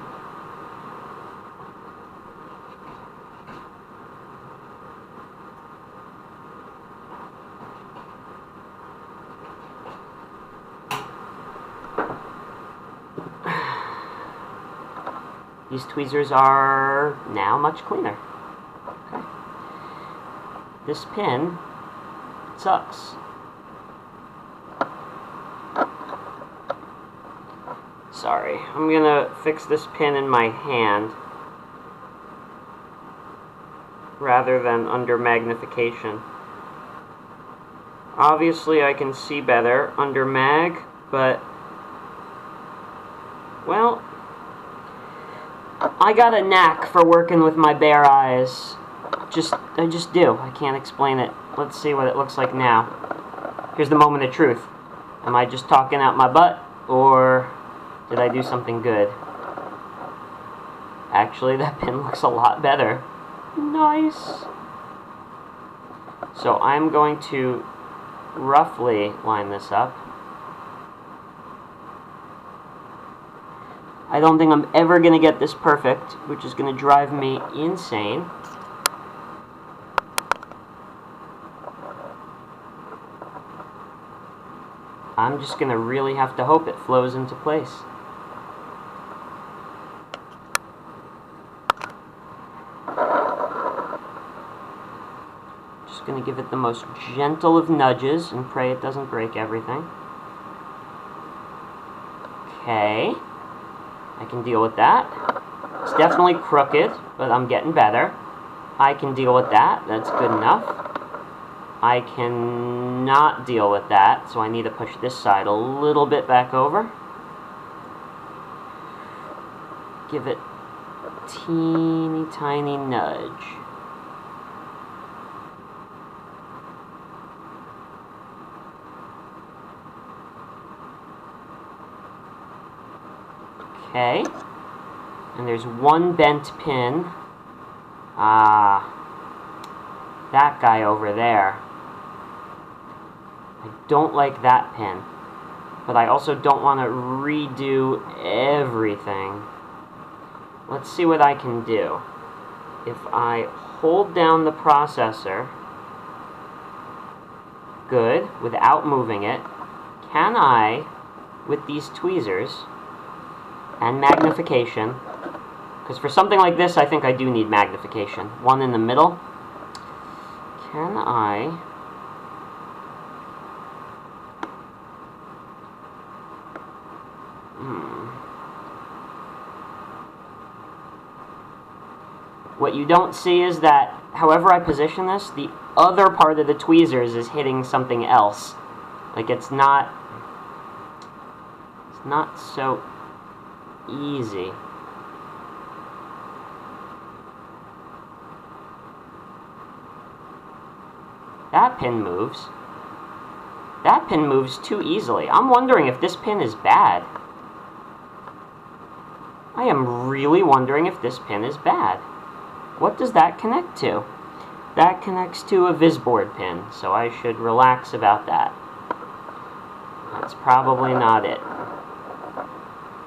These tweezers are now much cleaner. Okay. This pin sucks. Sorry, I'm gonna fix this pin in my hand rather than under magnification. Obviously I can see better under mag, but well, I got a knack for working with my bare eyes. I just do. I can't explain it. Let's see what it looks like now. Here's the moment of truth. Am I just talking out my butt, or did I do something good? Actually, that pin looks a lot better. Nice. So I'm going to roughly line this up. I don't think I'm ever going to get this perfect, which is going to drive me insane. I'm just going to really have to hope it flows into place. Just going to give it the most gentle of nudges and pray it doesn't break everything. Okay. I can deal with that. It's definitely crooked, but I'm getting better. I can deal with that. That's good enough. I cannot deal with that, so I need to push this side a little bit back over. Give it a teeny tiny nudge. Okay. And there's one bent pin. That guy over there. I don't like that pin, but I also don't want to redo everything. Let's see what I can do. If I hold down the processor, good, without moving it, can I, with these tweezers and magnification, because for something like this I think I do need magnification, one in the middle, can I What you don't see is that, however I position this, the other part of the tweezers is hitting something else. Like, it's not so easy. That pin moves. That pin moves too easily. I'm wondering if this pin is bad. I am really wondering if this pin is bad. What does that connect to? That connects to a VisBoard pin, so I should relax about that. That's probably not it.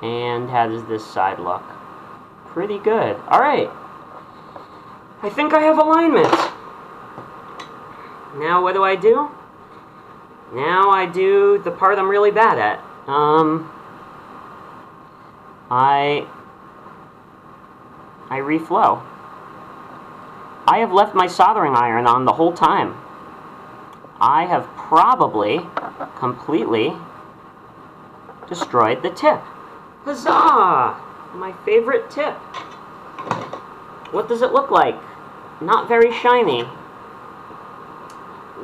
And how does this side look? Pretty good. Alright. I think I have alignment. Now what do? Now I do the part I'm really bad at. I reflow. I have left my soldering iron on the whole time. I have probably completely destroyed the tip. Huzzah! My favorite tip. What does it look like? Not very shiny.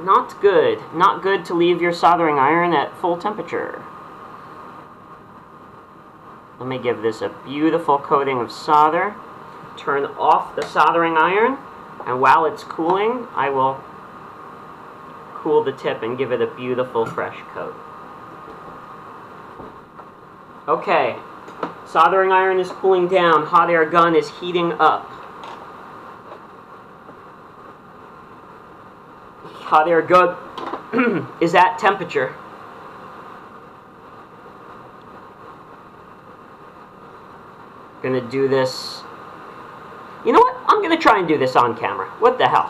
Not good. Not good to leave your soldering iron at full temperature. Let me give this a beautiful coating of solder. Turn off the soldering iron, and while it's cooling, I will cool the tip and give it a beautiful fresh coat. Okay, soldering iron is cooling down. Hot air gun is heating up. Hot air gun is at temperature. Gonna do this. You know what? I'm gonna try and do this on camera. What the hell?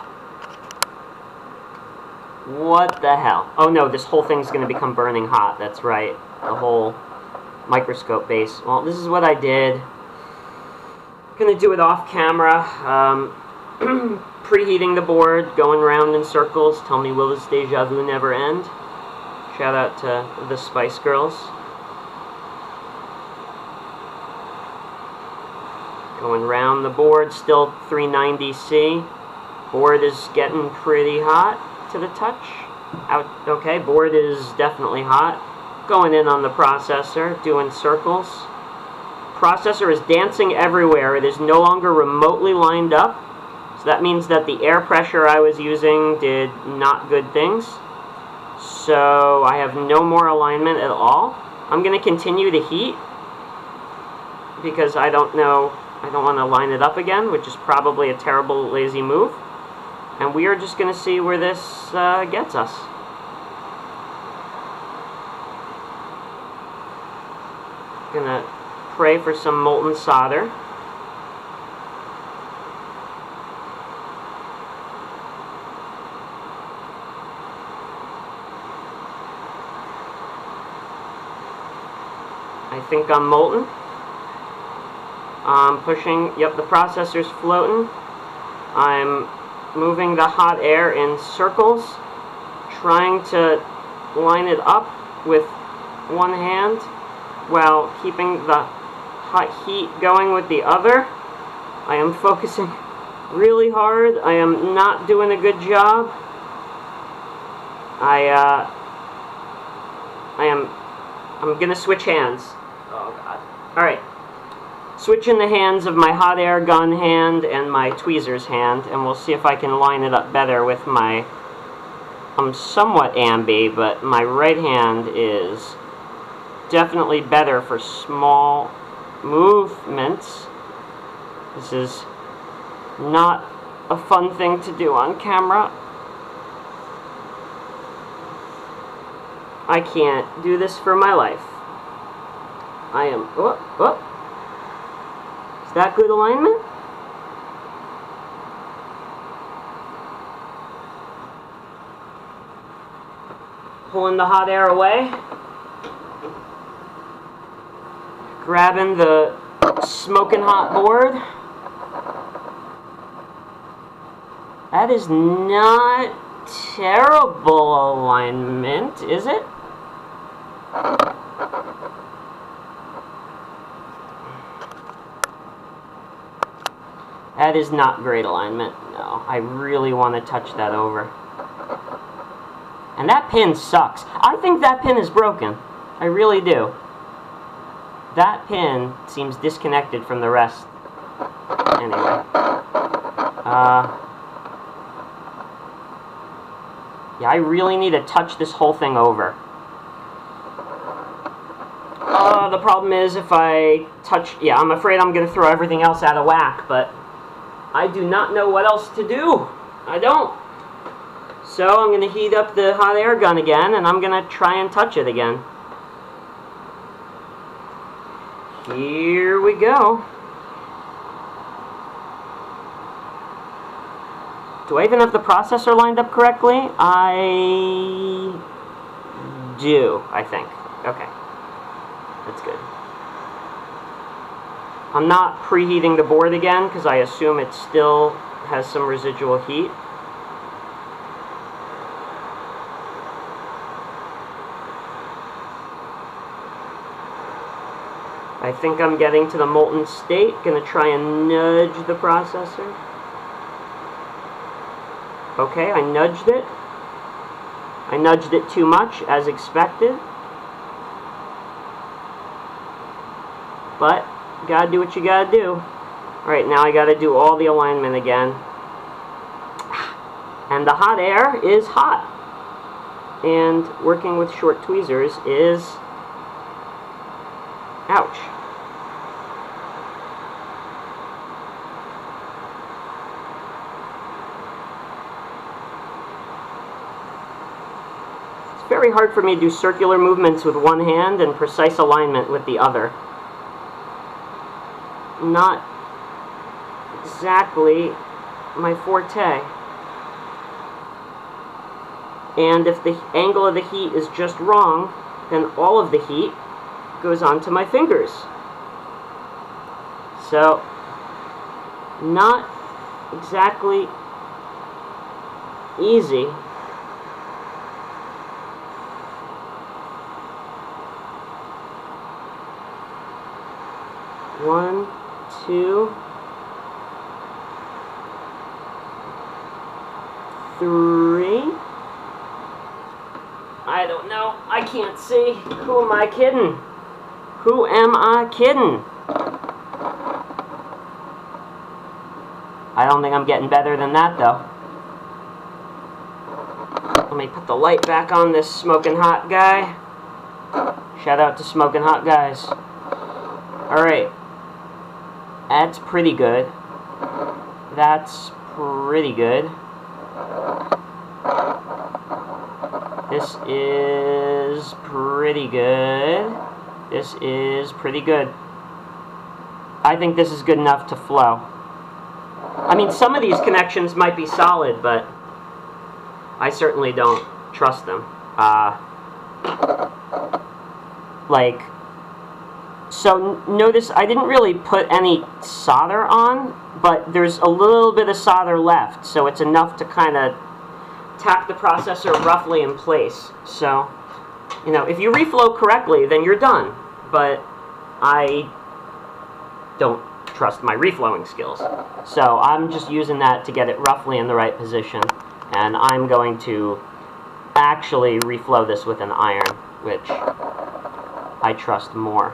What the hell? Oh no, this whole thing's gonna become burning hot. That's right. The whole microscope base. Well, this is what I did. Gonna do it off camera. Preheating the board, going around in circles. Tell me, will this deja vu never end? Shout out to the Spice Girls. Going around the board, still 390C. Board is getting pretty hot to the touch. Okay, board is definitely hot. Going in on the processor, doing circles. Processor is dancing everywhere. It is no longer remotely lined up. So that means that the air pressure I was using did not good things. So I have no more alignment at all. I'm going to continue to heat because I don't know. I don't want to line it up again, which is probably a terrible, lazy move. And we are just going to see where this gets us. Gonna pray for some molten solder. I think I'm molten. I'm pushing, yep, the processor's floating. I'm moving the hot air in circles, trying to line it up with one hand while keeping the hot heat going with the other. I am focusing really hard. I am not doing a good job. I'm gonna switch hands. Oh god. Alright. Switching the hands of my hot air gun hand and my tweezers hand, and we'll see if I can line it up better with my... I'm somewhat ambi, but my right hand is definitely better for small movements. This is not a fun thing to do on camera. I can't do this for my life. I am... Is that good alignment? Pulling the hot air away. Grabbing the smoking hot board. That is not terrible alignment, is it? That is not great alignment. No, I really want to touch that over. And that pin sucks. I think that pin is broken. I really do. That pin seems disconnected from the rest. Anyway. Yeah, I really need to touch this whole thing over. The problem is if I touch... Yeah, I'm afraid I'm going to throw everything else out of whack, but I do not know what else to do. I don't. So I'm going to heat up the hot air gun again, and I'm going to try and touch it again. Here we go. Do I even have the processor lined up correctly? I do, I think. Okay. That's good. I'm not preheating the board again because I assume it still has some residual heat. I think I'm getting to the molten state. Gonna try and nudge the processor. Okay, I nudged it. I nudged it too much, as expected. But, you gotta do what you gotta do. Alright, now I gotta do all the alignment again. And the hot air is hot. And working with short tweezers is... ouch. It's very hard for me to do circular movements with one hand and precise alignment with the other. Not exactly my forte. And if the angle of the heat is just wrong, then all of the heat goes onto my fingers. So, not exactly easy. One, two, three. I don't know. I can't see. Who am I kidding? Who am I kidding? I don't think I'm getting better than that, though. Let me put the light back on this smoking hot guy. Shout out to smoking hot guys. Alright. That's pretty good. That's pretty good. This is pretty good. This is pretty good. I think this is good enough to flow. I mean, some of these connections might be solid, but I certainly don't trust them. So notice I didn't really put any solder on, but there's a little bit of solder left, so it's enough to kind of tap the processor roughly in place. So, you know, if you reflow correctly, then you're done. But I don't trust my reflowing skills. So I'm just using that to get it roughly in the right position. And I'm going to actually reflow this with an iron, which I trust more.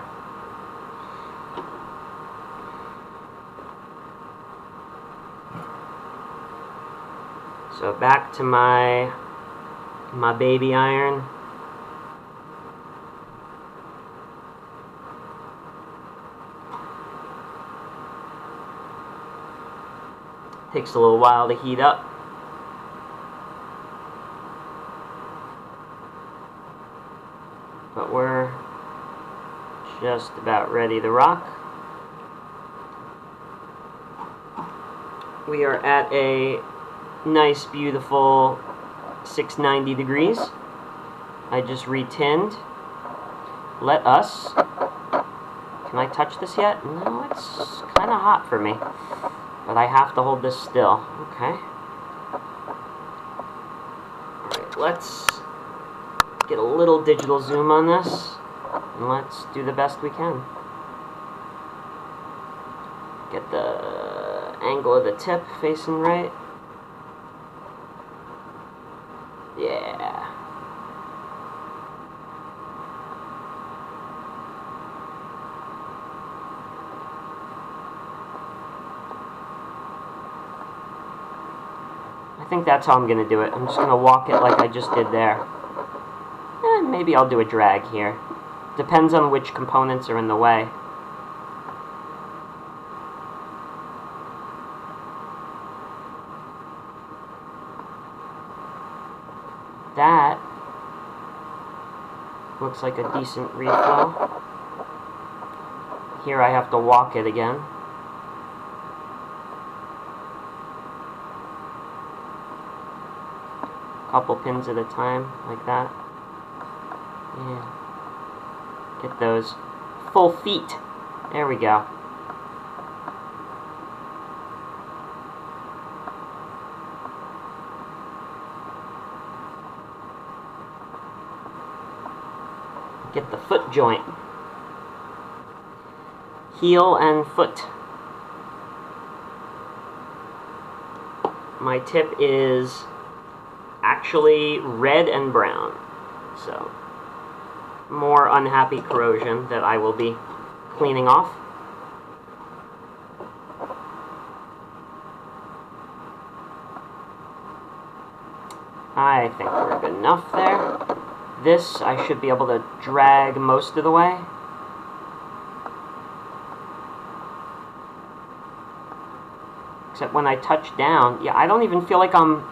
So back to my baby iron. Takes a little while to heat up. But we're just about ready to rock. We are at a nice, beautiful 690 degrees. I just retinned. Let us... Can I touch this yet? No, it's kind of hot for me. But I have to hold this still. Okay. Alright, let's get a little digital zoom on this. And let's do the best we can. Get the angle of the tip facing right. Yeah. I think that's how I'm going to do it. I'm just going to walk it like I just did there. And maybe I'll do a drag here. Depends on which components are in the way. That looks like a decent reflow. Here I have to walk it again. Couple pins at a time, like that. Yeah. Get those full feet. There we go. Get the foot joint. Heel and foot. My tip is actually red and brown, so more unhappy corrosion that I will be cleaning off. I think we're good enough there. This I should be able to drag most of the way. Except when I touch down, yeah, I don't even feel like I'm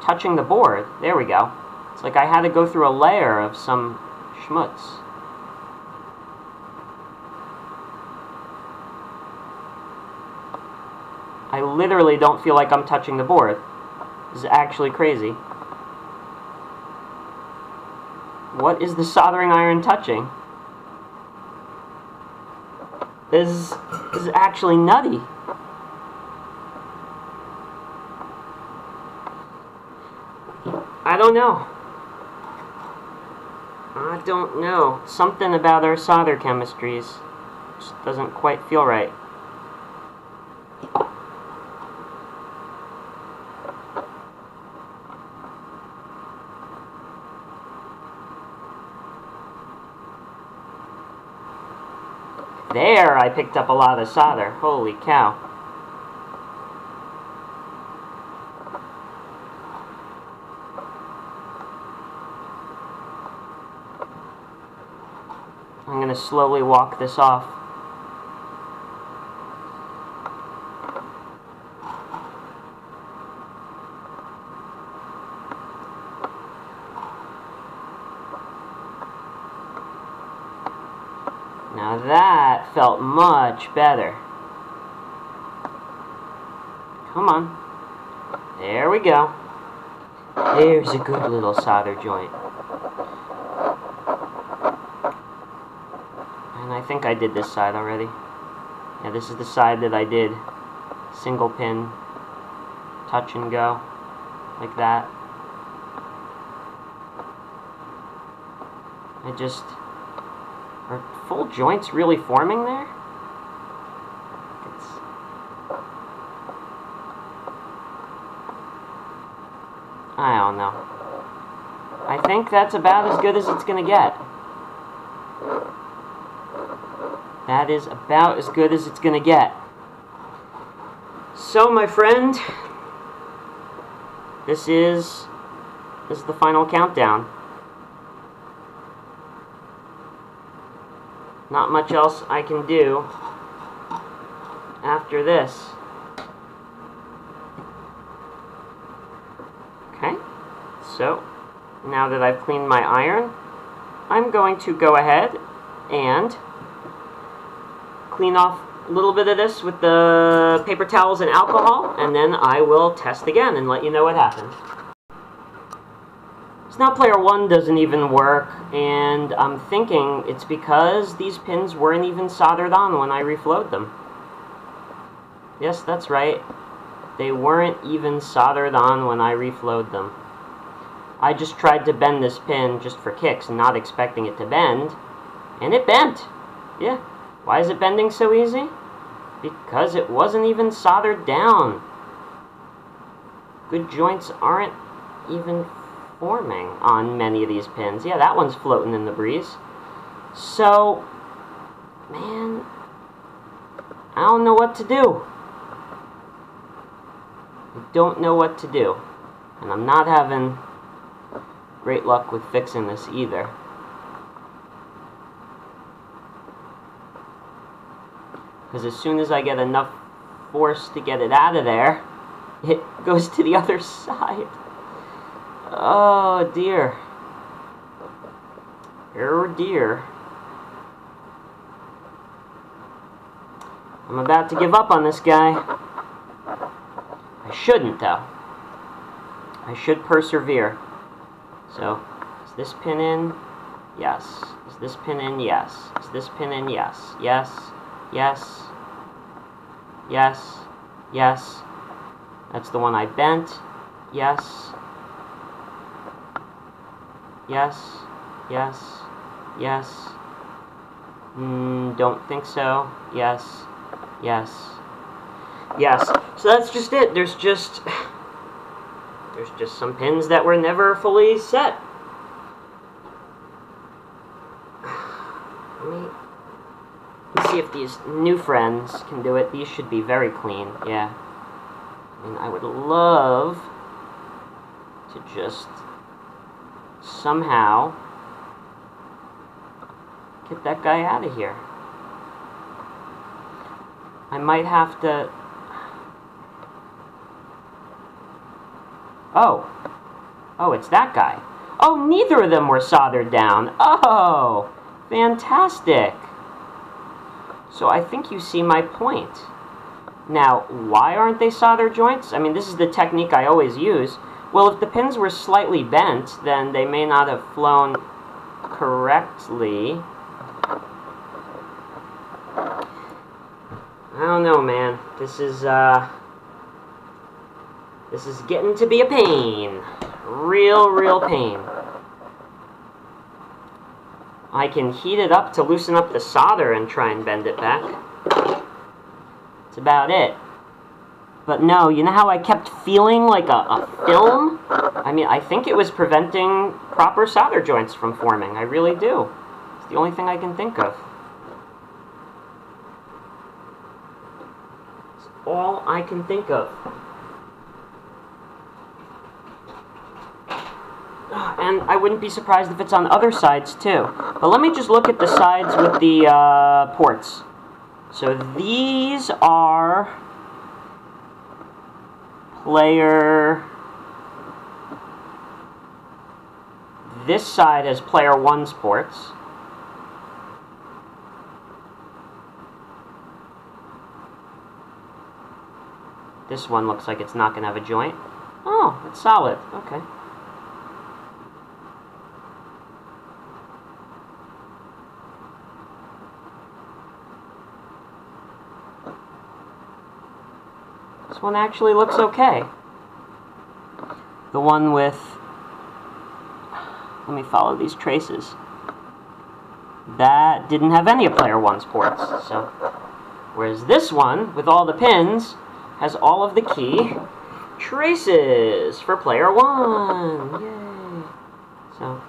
touching the board. There we go. It's like I had to go through a layer of some schmutz. I literally don't feel like I'm touching the board. This is actually crazy. What is the soldering iron touching? This is actually nutty. I don't know. I don't know. Something about our solder chemistries just doesn't quite feel right. There, I picked up a lot of solder. Holy cow. I'm going to slowly walk this off. Now that felt much better. Come on. There we go. There's a good little solder joint. And I think I did this side already. Yeah, this is the side that I did single pin, touch and go, like that. Are full joints really forming there? I don't know. I think that's about as good as it's gonna get. That is about as good as it's gonna get. So, my friend, this is the final countdown. Not much else I can do after this. Okay, so now that I've cleaned my iron, I'm going to go ahead and clean off a little bit of this with the paper towels and alcohol, and then I will test again and let you know what happened. So now player 1 doesn't even work, and I'm thinking it's because these pins weren't even soldered on when I reflowed them. Yes, that's right. They weren't even soldered on when I reflowed them. I just tried to bend this pin just for kicks, not expecting it to bend, and it bent. Yeah. Why is it bending so easy? Because it wasn't even soldered down. Good joints aren't even forming on many of these pins. Yeah, that one's floating in the breeze. So, man, I don't know what to do. I don't know what to do. And I'm not having great luck with fixing this either. Because as soon as I get enough force to get it out of there, it goes to the other side. Oh dear. Oh dear. I'm about to give up on this guy. I shouldn't, though. I should persevere. So, is this pin in? Yes. Is this pin in? Yes. Is this pin in? Yes. Yes. Yes. Yes. Yes. That's the one I bent. Yes. Yes. Yes. Yes. Don't think so. Yes. Yes. Yes. So that's just it. There's just some pins that were never fully set. Let's see if these new friends can do it. These should be very clean. Yeah. And I would love to just somehow get that guy out of here. I might have to... Oh, it's that guy. Oh, neither of them were soldered down. Oh, fantastic. So I think you see my point. Now, why aren't they solder joints? I mean, this is the technique I always use. Well, if the pins were slightly bent, then they may not have flown correctly. I don't know, man. This is getting to be a pain. Real pain. I can heat it up to loosen up the solder and try and bend it back. That's about it. But no, you know how I kept feeling like a film? I mean, I think it was preventing proper solder joints from forming. I really do. It's the only thing I can think of. It's all I can think of. And I wouldn't be surprised if it's on other sides too. But let me just look at the sides with the ports. So these are player... This side has player 1's ports. This one looks like it's not going to have a joint. Oh, it's solid. Okay. This one actually looks okay. The one with... Let me follow these traces. That didn't have any of player 1's ports. So, whereas this one, with all the pins, has all of the key traces for player 1. Yay! So,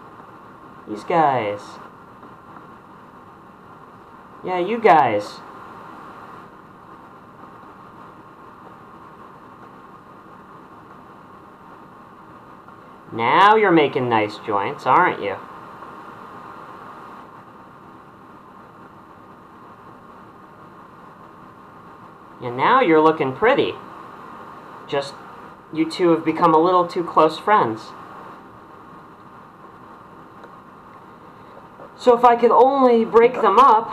these guys. Yeah, you guys. Now you're making nice joints, aren't you? Yeah, now you're looking pretty. Just, you two have become a little too close friends. So if I could only break them up,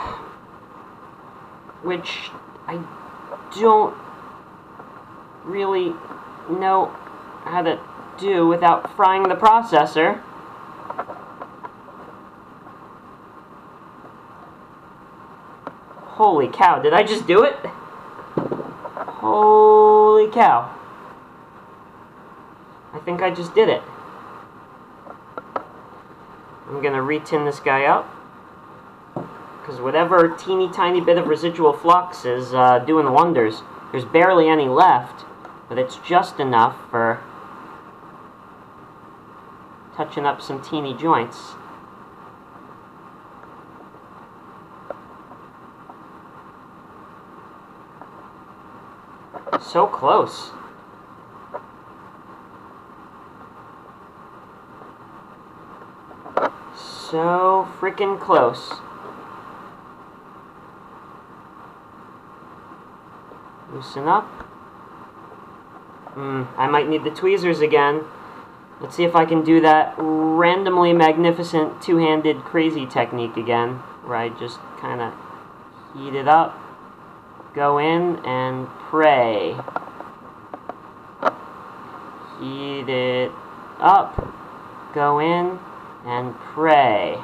which I don't really know how to do without frying the processor. Holy cow, did I just do it? Holy cow. I think I just did it. I'm gonna retin this guy up, because whatever teeny tiny bit of residual flux is doing wonders. There's barely any left, but it's just enough for touching up some teeny joints. So close. So freaking close. Loosen up. I might need the tweezers again. Let's see if I can do that randomly magnificent two-handed crazy technique again, where I just kind of heat it up, go in, and pray. Heat it up, go in, and pray.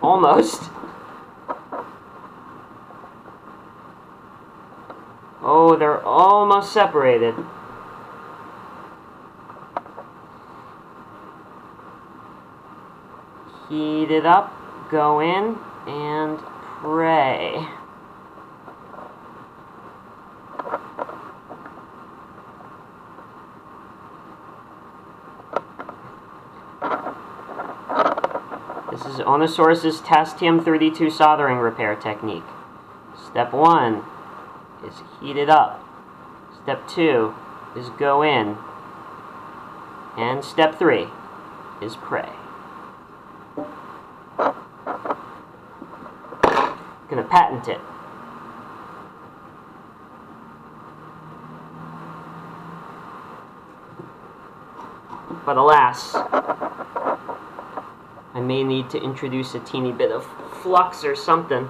Almost. Oh, they're almost separated. Heat it up, go in, and pray. This is Onosaurus's TAStm32 soldering repair technique. Step 1 is heat it up. Step 2 is go in. And step 3 is pray. Gonna patent it. But alas, I may need to introduce a teeny bit of flux or something.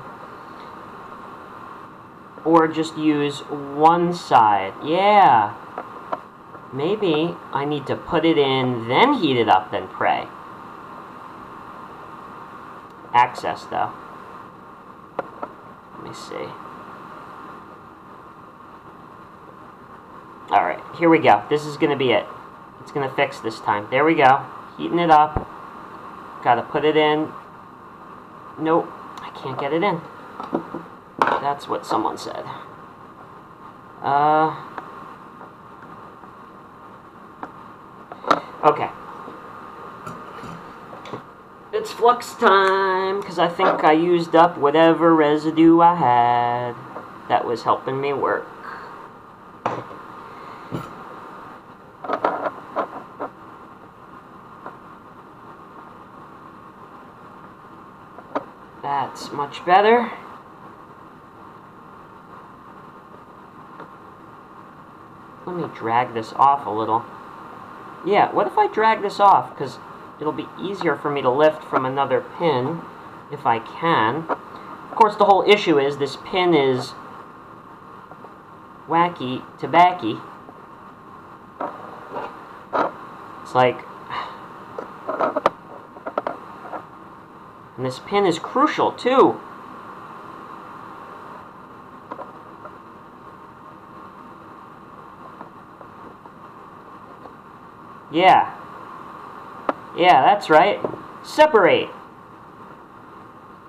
Or just use one side. Yeah. Maybe I need to put it in, then heat it up, then pray. Access, though. Let me see. Alright, here we go. This is going to be it. It's going to fix this time. There we go. Heating it up. Gotta put it in. Nope, I can't get it in. That's what someone said. Okay. It's flux time, because I think I used up whatever residue I had that was helping me work. That's much better. Let me drag this off a little. Yeah, what if I drag this off? Because it'll be easier for me to lift from another pin, if I can. Of course, the whole issue is this pin is wacky tobacco. It's like... And this pin is crucial, too. Yeah. Yeah, that's right. Separate.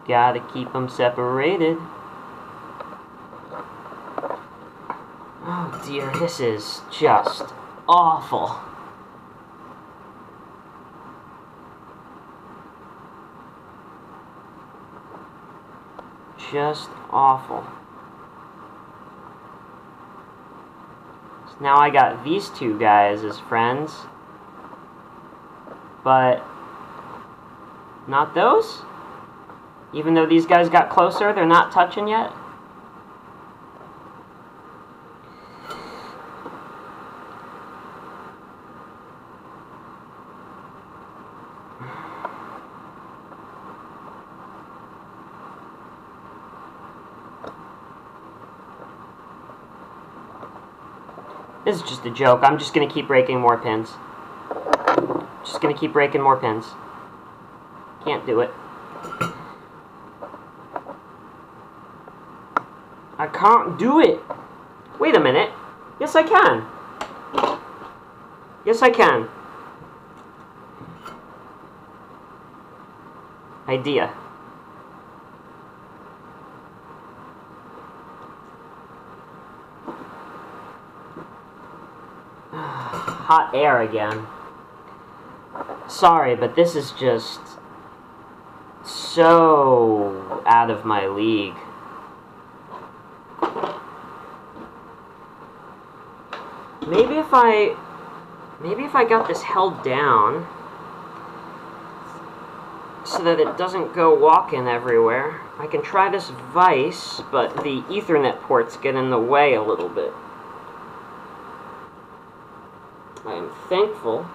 Gotta keep them separated. Oh dear, this is just awful. Just awful. So now I got these two guys as friends. But not those? Even though these guys got closer, they're not touching yet? This is just a joke. I'm just going to keep breaking more pins. Just going to keep breaking more pins. Can't do it. I can't do it. Wait a minute. Yes, I can. Yes, I can. Idea. Hot air again. Sorry, but this is just so out of my league. Maybe if I got this held down so that it doesn't go walking everywhere. I can try this vise, but the Ethernet ports get in the way a little bit. I am thankful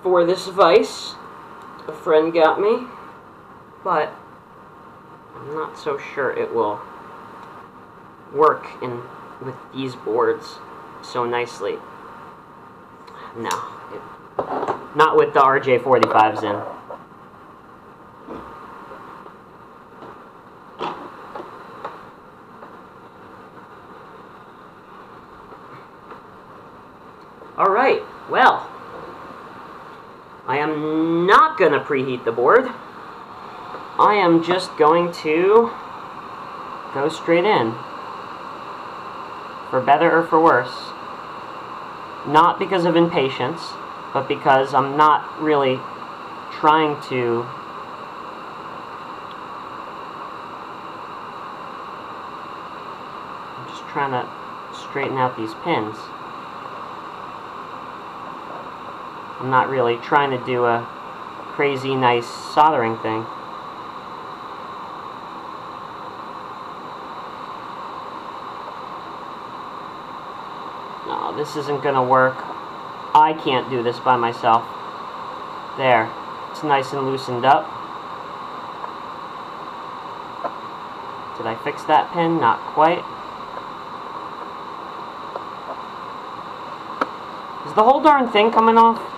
for this vise a friend got me, but I'm not so sure it will work with these boards so nicely. No, not with the RJ45s in. Alright, well, I am not going to preheat the board. I am just going to go straight in. For better or for worse. Not because of impatience, but because I'm not really trying to I'm just trying to straighten out these pins. I'm not really trying to do a crazy nice soldering thing. No, this isn't gonna work. I can't do this by myself. There. It's nice and loosened up. Did I fix that pin? Not quite. Is the whole darn thing coming off?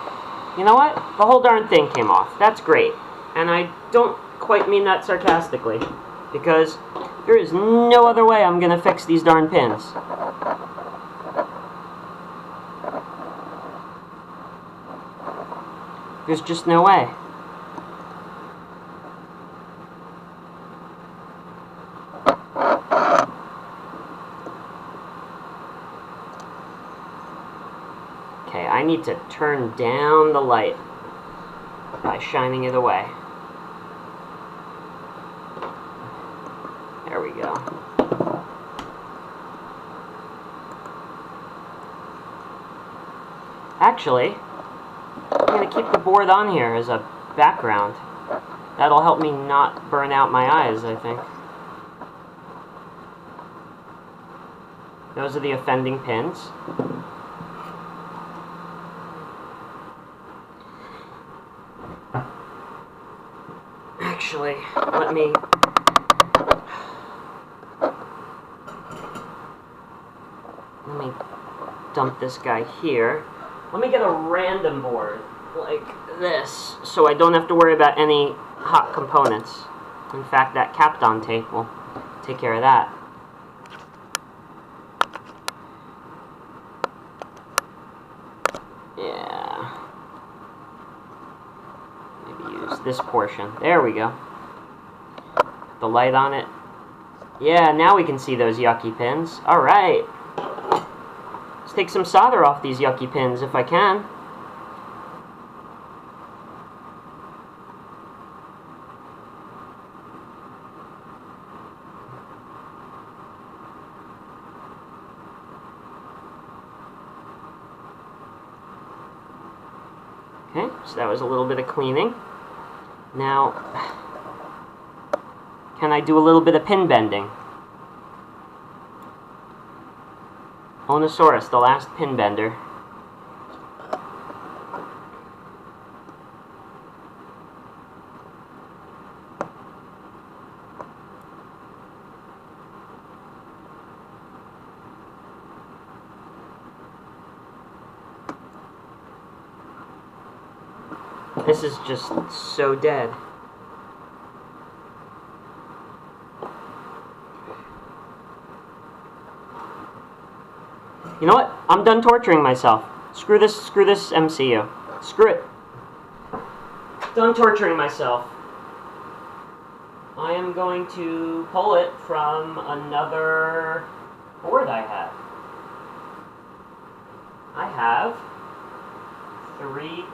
You know what? The whole darn thing came off. That's great. And I don't quite mean that sarcastically, because there is no other way I'm going to fix these darn pins. There's just no way. Okay, I need to turn down the light by shining it away. There we go. Actually, I'm going to keep the board on here as a background. That'll help me not burn out my eyes, I think. Those are the offending pins. Actually, let me... dump this guy here. Let me get a random board like this, so I don't have to worry about any hot components. In fact, that Kapton tape will take care of that. Yeah. Maybe use this portion. There we go. The light on it. Yeah, now we can see those yucky pins. Alright. Let's take some solder off these yucky pins if I can. Okay, so that was a little bit of cleaning. Now, can I do a little bit of pin bending? Onosaurus, the last pin bender. This is just so dead. You know what? I'm done torturing myself. Screw this MCU. Screw it. Done torturing myself. I am going to pull it from another board I have. I have 3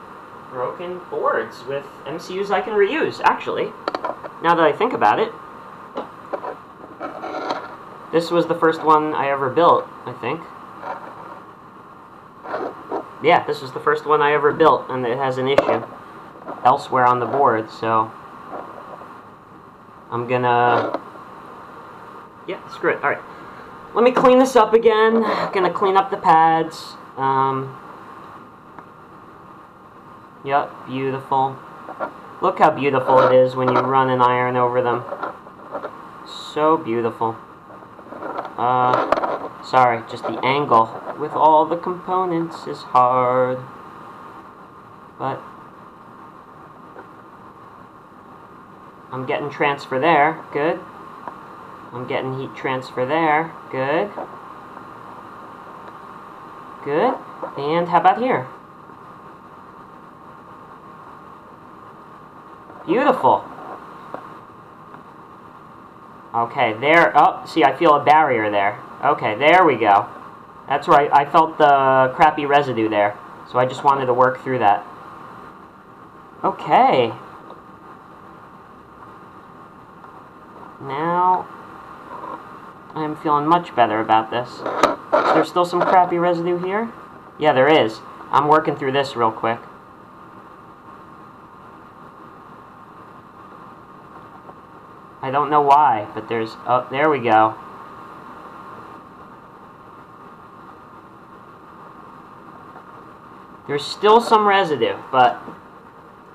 broken boards with MCUs I can reuse, actually. Now that I think about it. This was the first one I ever built, I think. Yeah, this was the first one I ever built, and it has an issue elsewhere on the board, so I'm gonna... Yeah, screw it. Alright. Let me clean this up again. I'm gonna clean up the pads. Yep, beautiful. Look how beautiful it is when you run an iron over them. So beautiful. Sorry, just the angle with all the components is hard. But I'm getting transfer there. Good. I'm getting heat transfer there. Good. Good. And how about here? Beautiful. Okay, there. Oh, see, I feel a barrier there. Okay, there we go. That's right. I felt the crappy residue there. So I just wanted to work through that. Okay. Now, I'm feeling much better about this. Is there still some crappy residue here? Yeah, there is. I'm working through this real quick. I don't know why, but there's... Oh, there we go. There's still some residue, but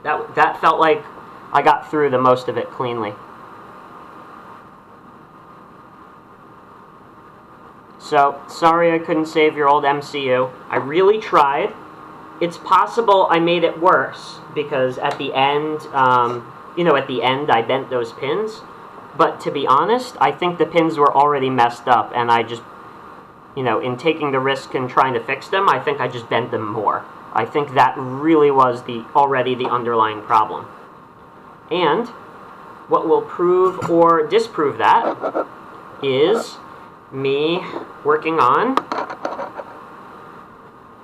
that felt like I got through the most of it cleanly. So, sorry I couldn't save your old MCU. I really tried. It's possible I made it worse, because at the end, you know, at the end I bent those pins. But to be honest, I think the pins were already messed up, and I just, you know, in taking the risk and trying to fix them, I think I just bent them more. I think that really was already the underlying problem. And what will prove or disprove that is me working on,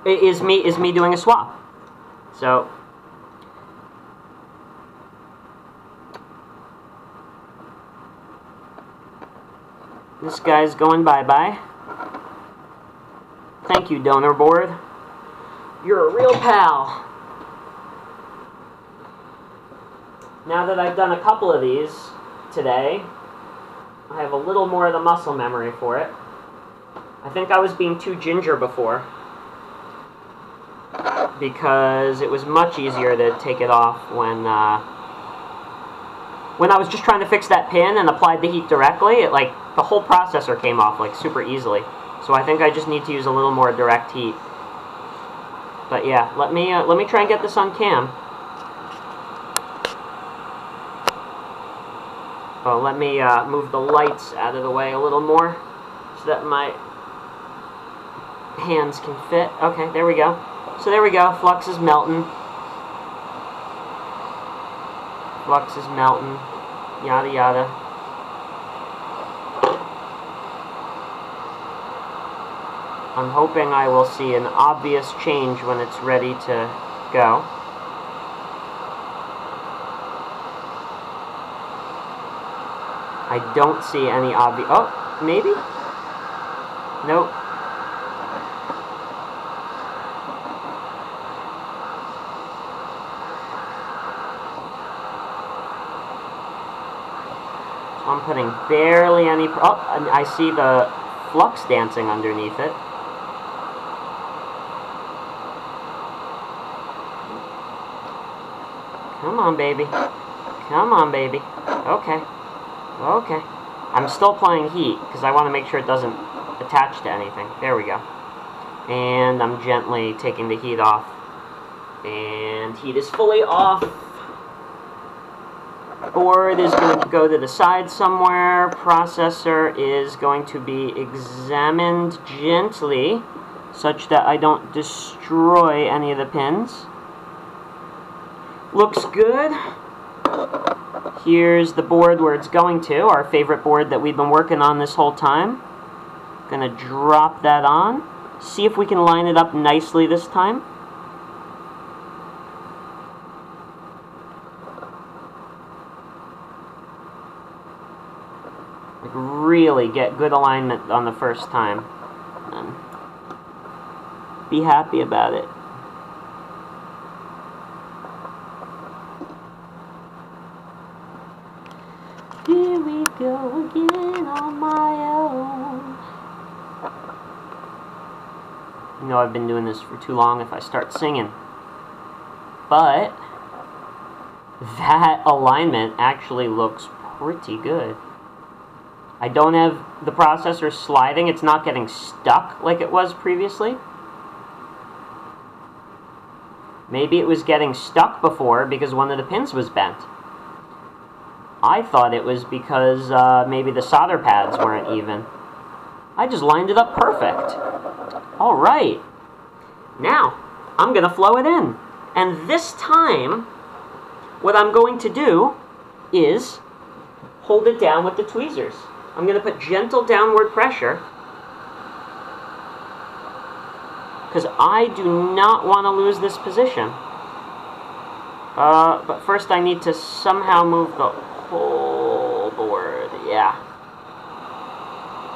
is me doing a swap. So, this guy's going bye-bye. Thank you, donor board. You're a real pal. Now that I've done a couple of these today, I have a little more of the muscle memory for it. I think I was being too ginger before, because it was much easier to take it off when I was just trying to fix that pin and applied the heat directly. It, like, the whole processor came off like super easily. So I think I just need to use a little more direct heat. But yeah, let me try and get this on cam. Oh, let me move the lights out of the way a little more so that my hands can fit. Okay, there we go. So there we go. Flux is melting. Flux is melting. Yada yada. I'm hoping I will see an obvious change when it's ready to go. I don't see any obvious... Oh, maybe? Nope. So I'm putting barely any... Oh, I see the flux dancing underneath it. Come on, baby. Come on, baby. Okay. Okay. I'm still applying heat, because I want to make sure it doesn't attach to anything. There we go. And I'm gently taking the heat off. And heat is fully off. Board is going to go to the side somewhere. Processor is going to be examined gently, such that I don't destroy any of the pins. Looks good. Here's the board where it's going to, our favorite board that we've been working on this whole time. Gonna drop that on. See if we can line it up nicely this time. Like really get good alignment on the first time. And be happy about it. Here we go again on my own. You know I've been doing this for too long if I start singing. But that alignment actually looks pretty good. I don't have the processor sliding. It's not getting stuck like it was previously. Maybe it was getting stuck before because one of the pins was bent. I thought it was because maybe the solder pads weren't even. I just lined it up perfect. Alright. Now, I'm going to flow it in. And this time, what I'm going to do is hold it down with the tweezers. I'm going to put gentle downward pressure because I do not want to lose this position. But first I need to somehow move the whole board. Yeah.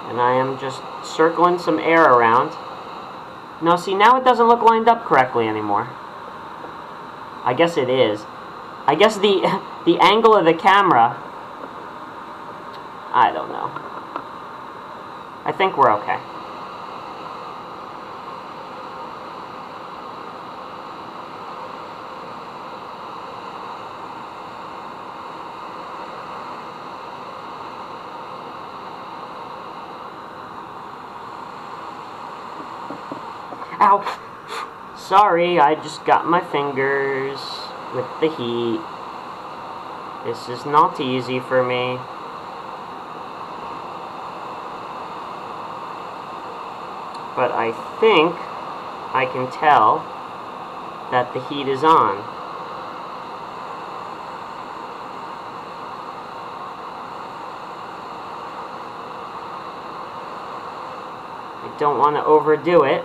And I am just circling some air around. No, see, now it doesn't look lined up correctly anymore. I guess it is. I guess the angle of the camera, I don't know. I think we're okay. Ow! Sorry, I just got my fingers with the heat. This is not easy for me. But I think I can tell that the heat is on. I don't want to overdo it.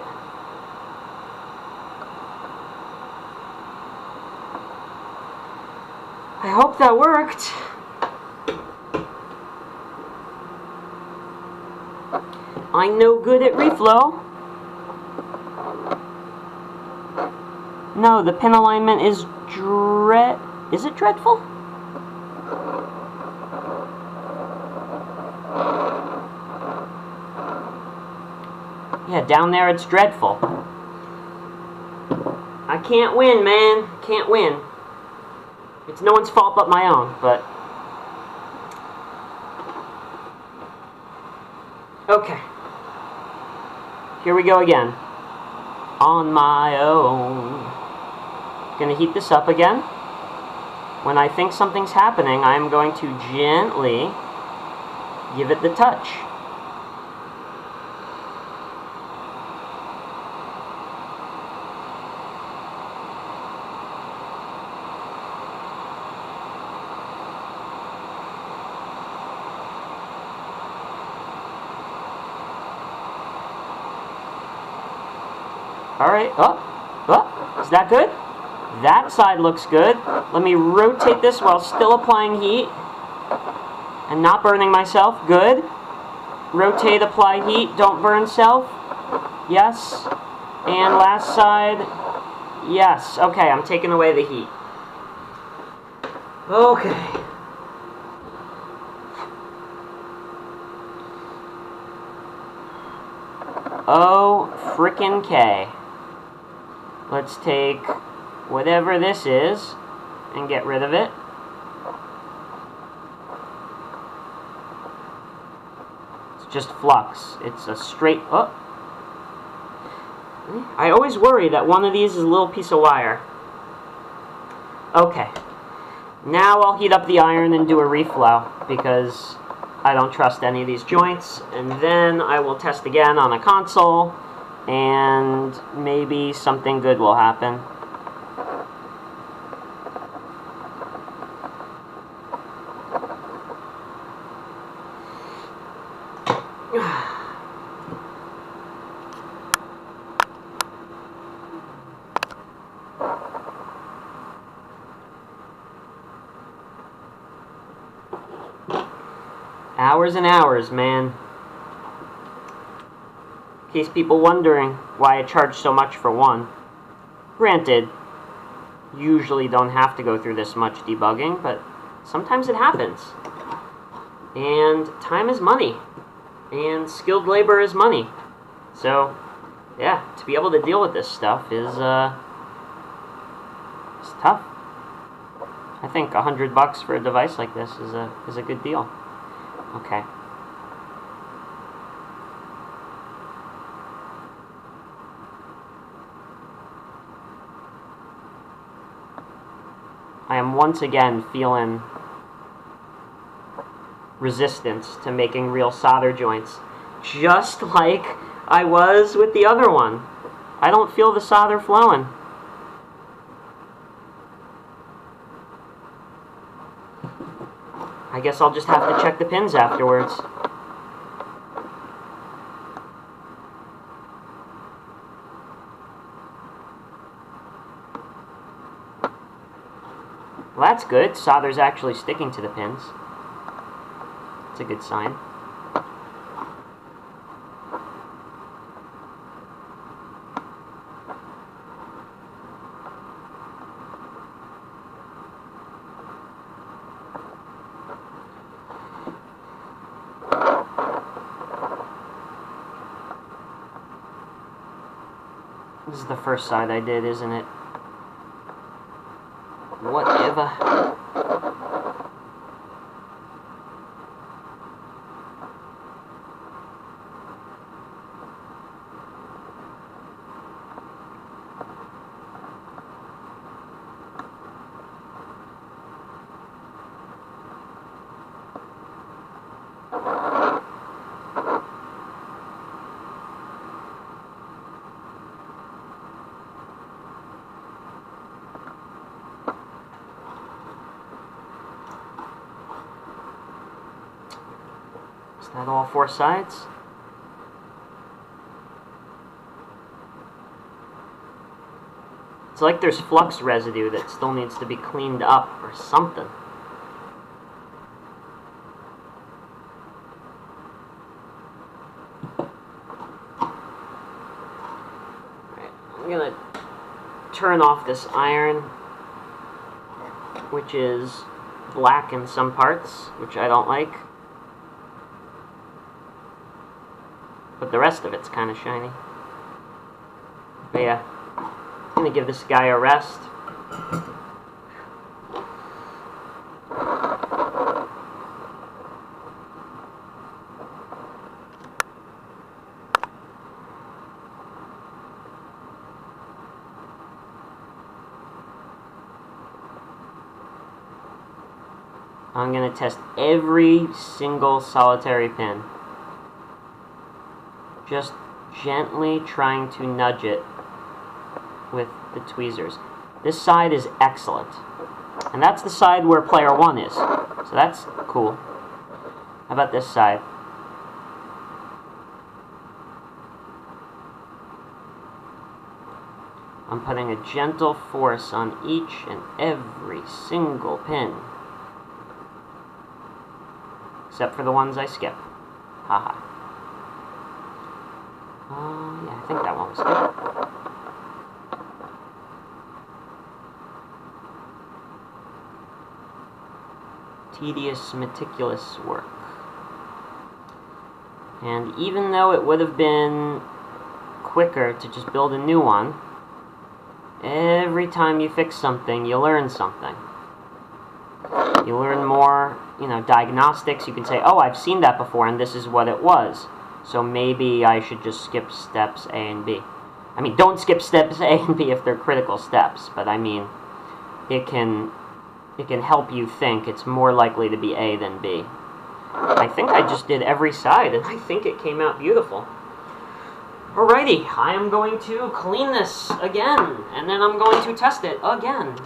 I hope that worked. I'm no good at reflow. No, the pin alignment is Is it dreadful? Yeah, down there it's dreadful. I can't win, man. Can't win. It's no one's fault but my own, but... Okay. here we go again. On my own. Gonna heat this up again. When I think something's happening, I'm going to gently give it the touch. Alright, is that good? That side looks good. Let me rotate this while still applying heat and not burning myself. Good. Rotate, apply heat, don't burn self. Yes. And last side. Yes. Okay, I'm taking away the heat. Okay. Oh, frickin' K. Let's take whatever this is and get rid of it. It's just flux. It's a straight... Oh. I always worry that one of these is a little piece of wire. Okay. Now I'll heat up the iron and do a reflow because I don't trust any of these joints. And then I will test again on a console and maybe something good will happen. Hours and hours, man. In case people wondering why I charge so much for one. Granted, usually don't have to go through this much debugging, but sometimes it happens. And time is money. And skilled labor is money. So, yeah, to be able to deal with this stuff is tough. I think $100 for a device like this is a good deal. Okay. I am once again feeling resistance to making real solder joints, just like I was with the other one. I don't feel the solder flowing. I guess I'll just have to check the pins afterwards. Well, that's good. Solder's actually sticking to the pins. That's a good sign. This is the first side I did, isn't it? Whatever. Is that all four sides? It's like there's flux residue that still needs to be cleaned up or something. Alright, I'm gonna turn off this iron, which is black in some parts, which I don't like. But the rest of it's kind of shiny. But yeah, I'm gonna give this guy a rest. I'm going to test every single solitary pin. Just gently trying to nudge it with the tweezers. This side is excellent. And that's the side where player 1 is. So that's cool. How about this side? I'm putting a gentle force on each and every single pin. Except for the ones I skip. Haha. Yeah, I think that one was good. Tedious, meticulous work. And even though it would have been quicker to just build a new one, every time you fix something, you learn something. You learn more, diagnostics. You can say, oh, I've seen that before, and this is what it was. So maybe I should just skip steps A and B. I mean, don't skip steps A and B if they're critical steps, but I mean, it can help you think it's more likely to be A than B. I think I just did every side, and I think it came out beautiful. Alrighty, I am going to clean this again, and then I'm going to test it again.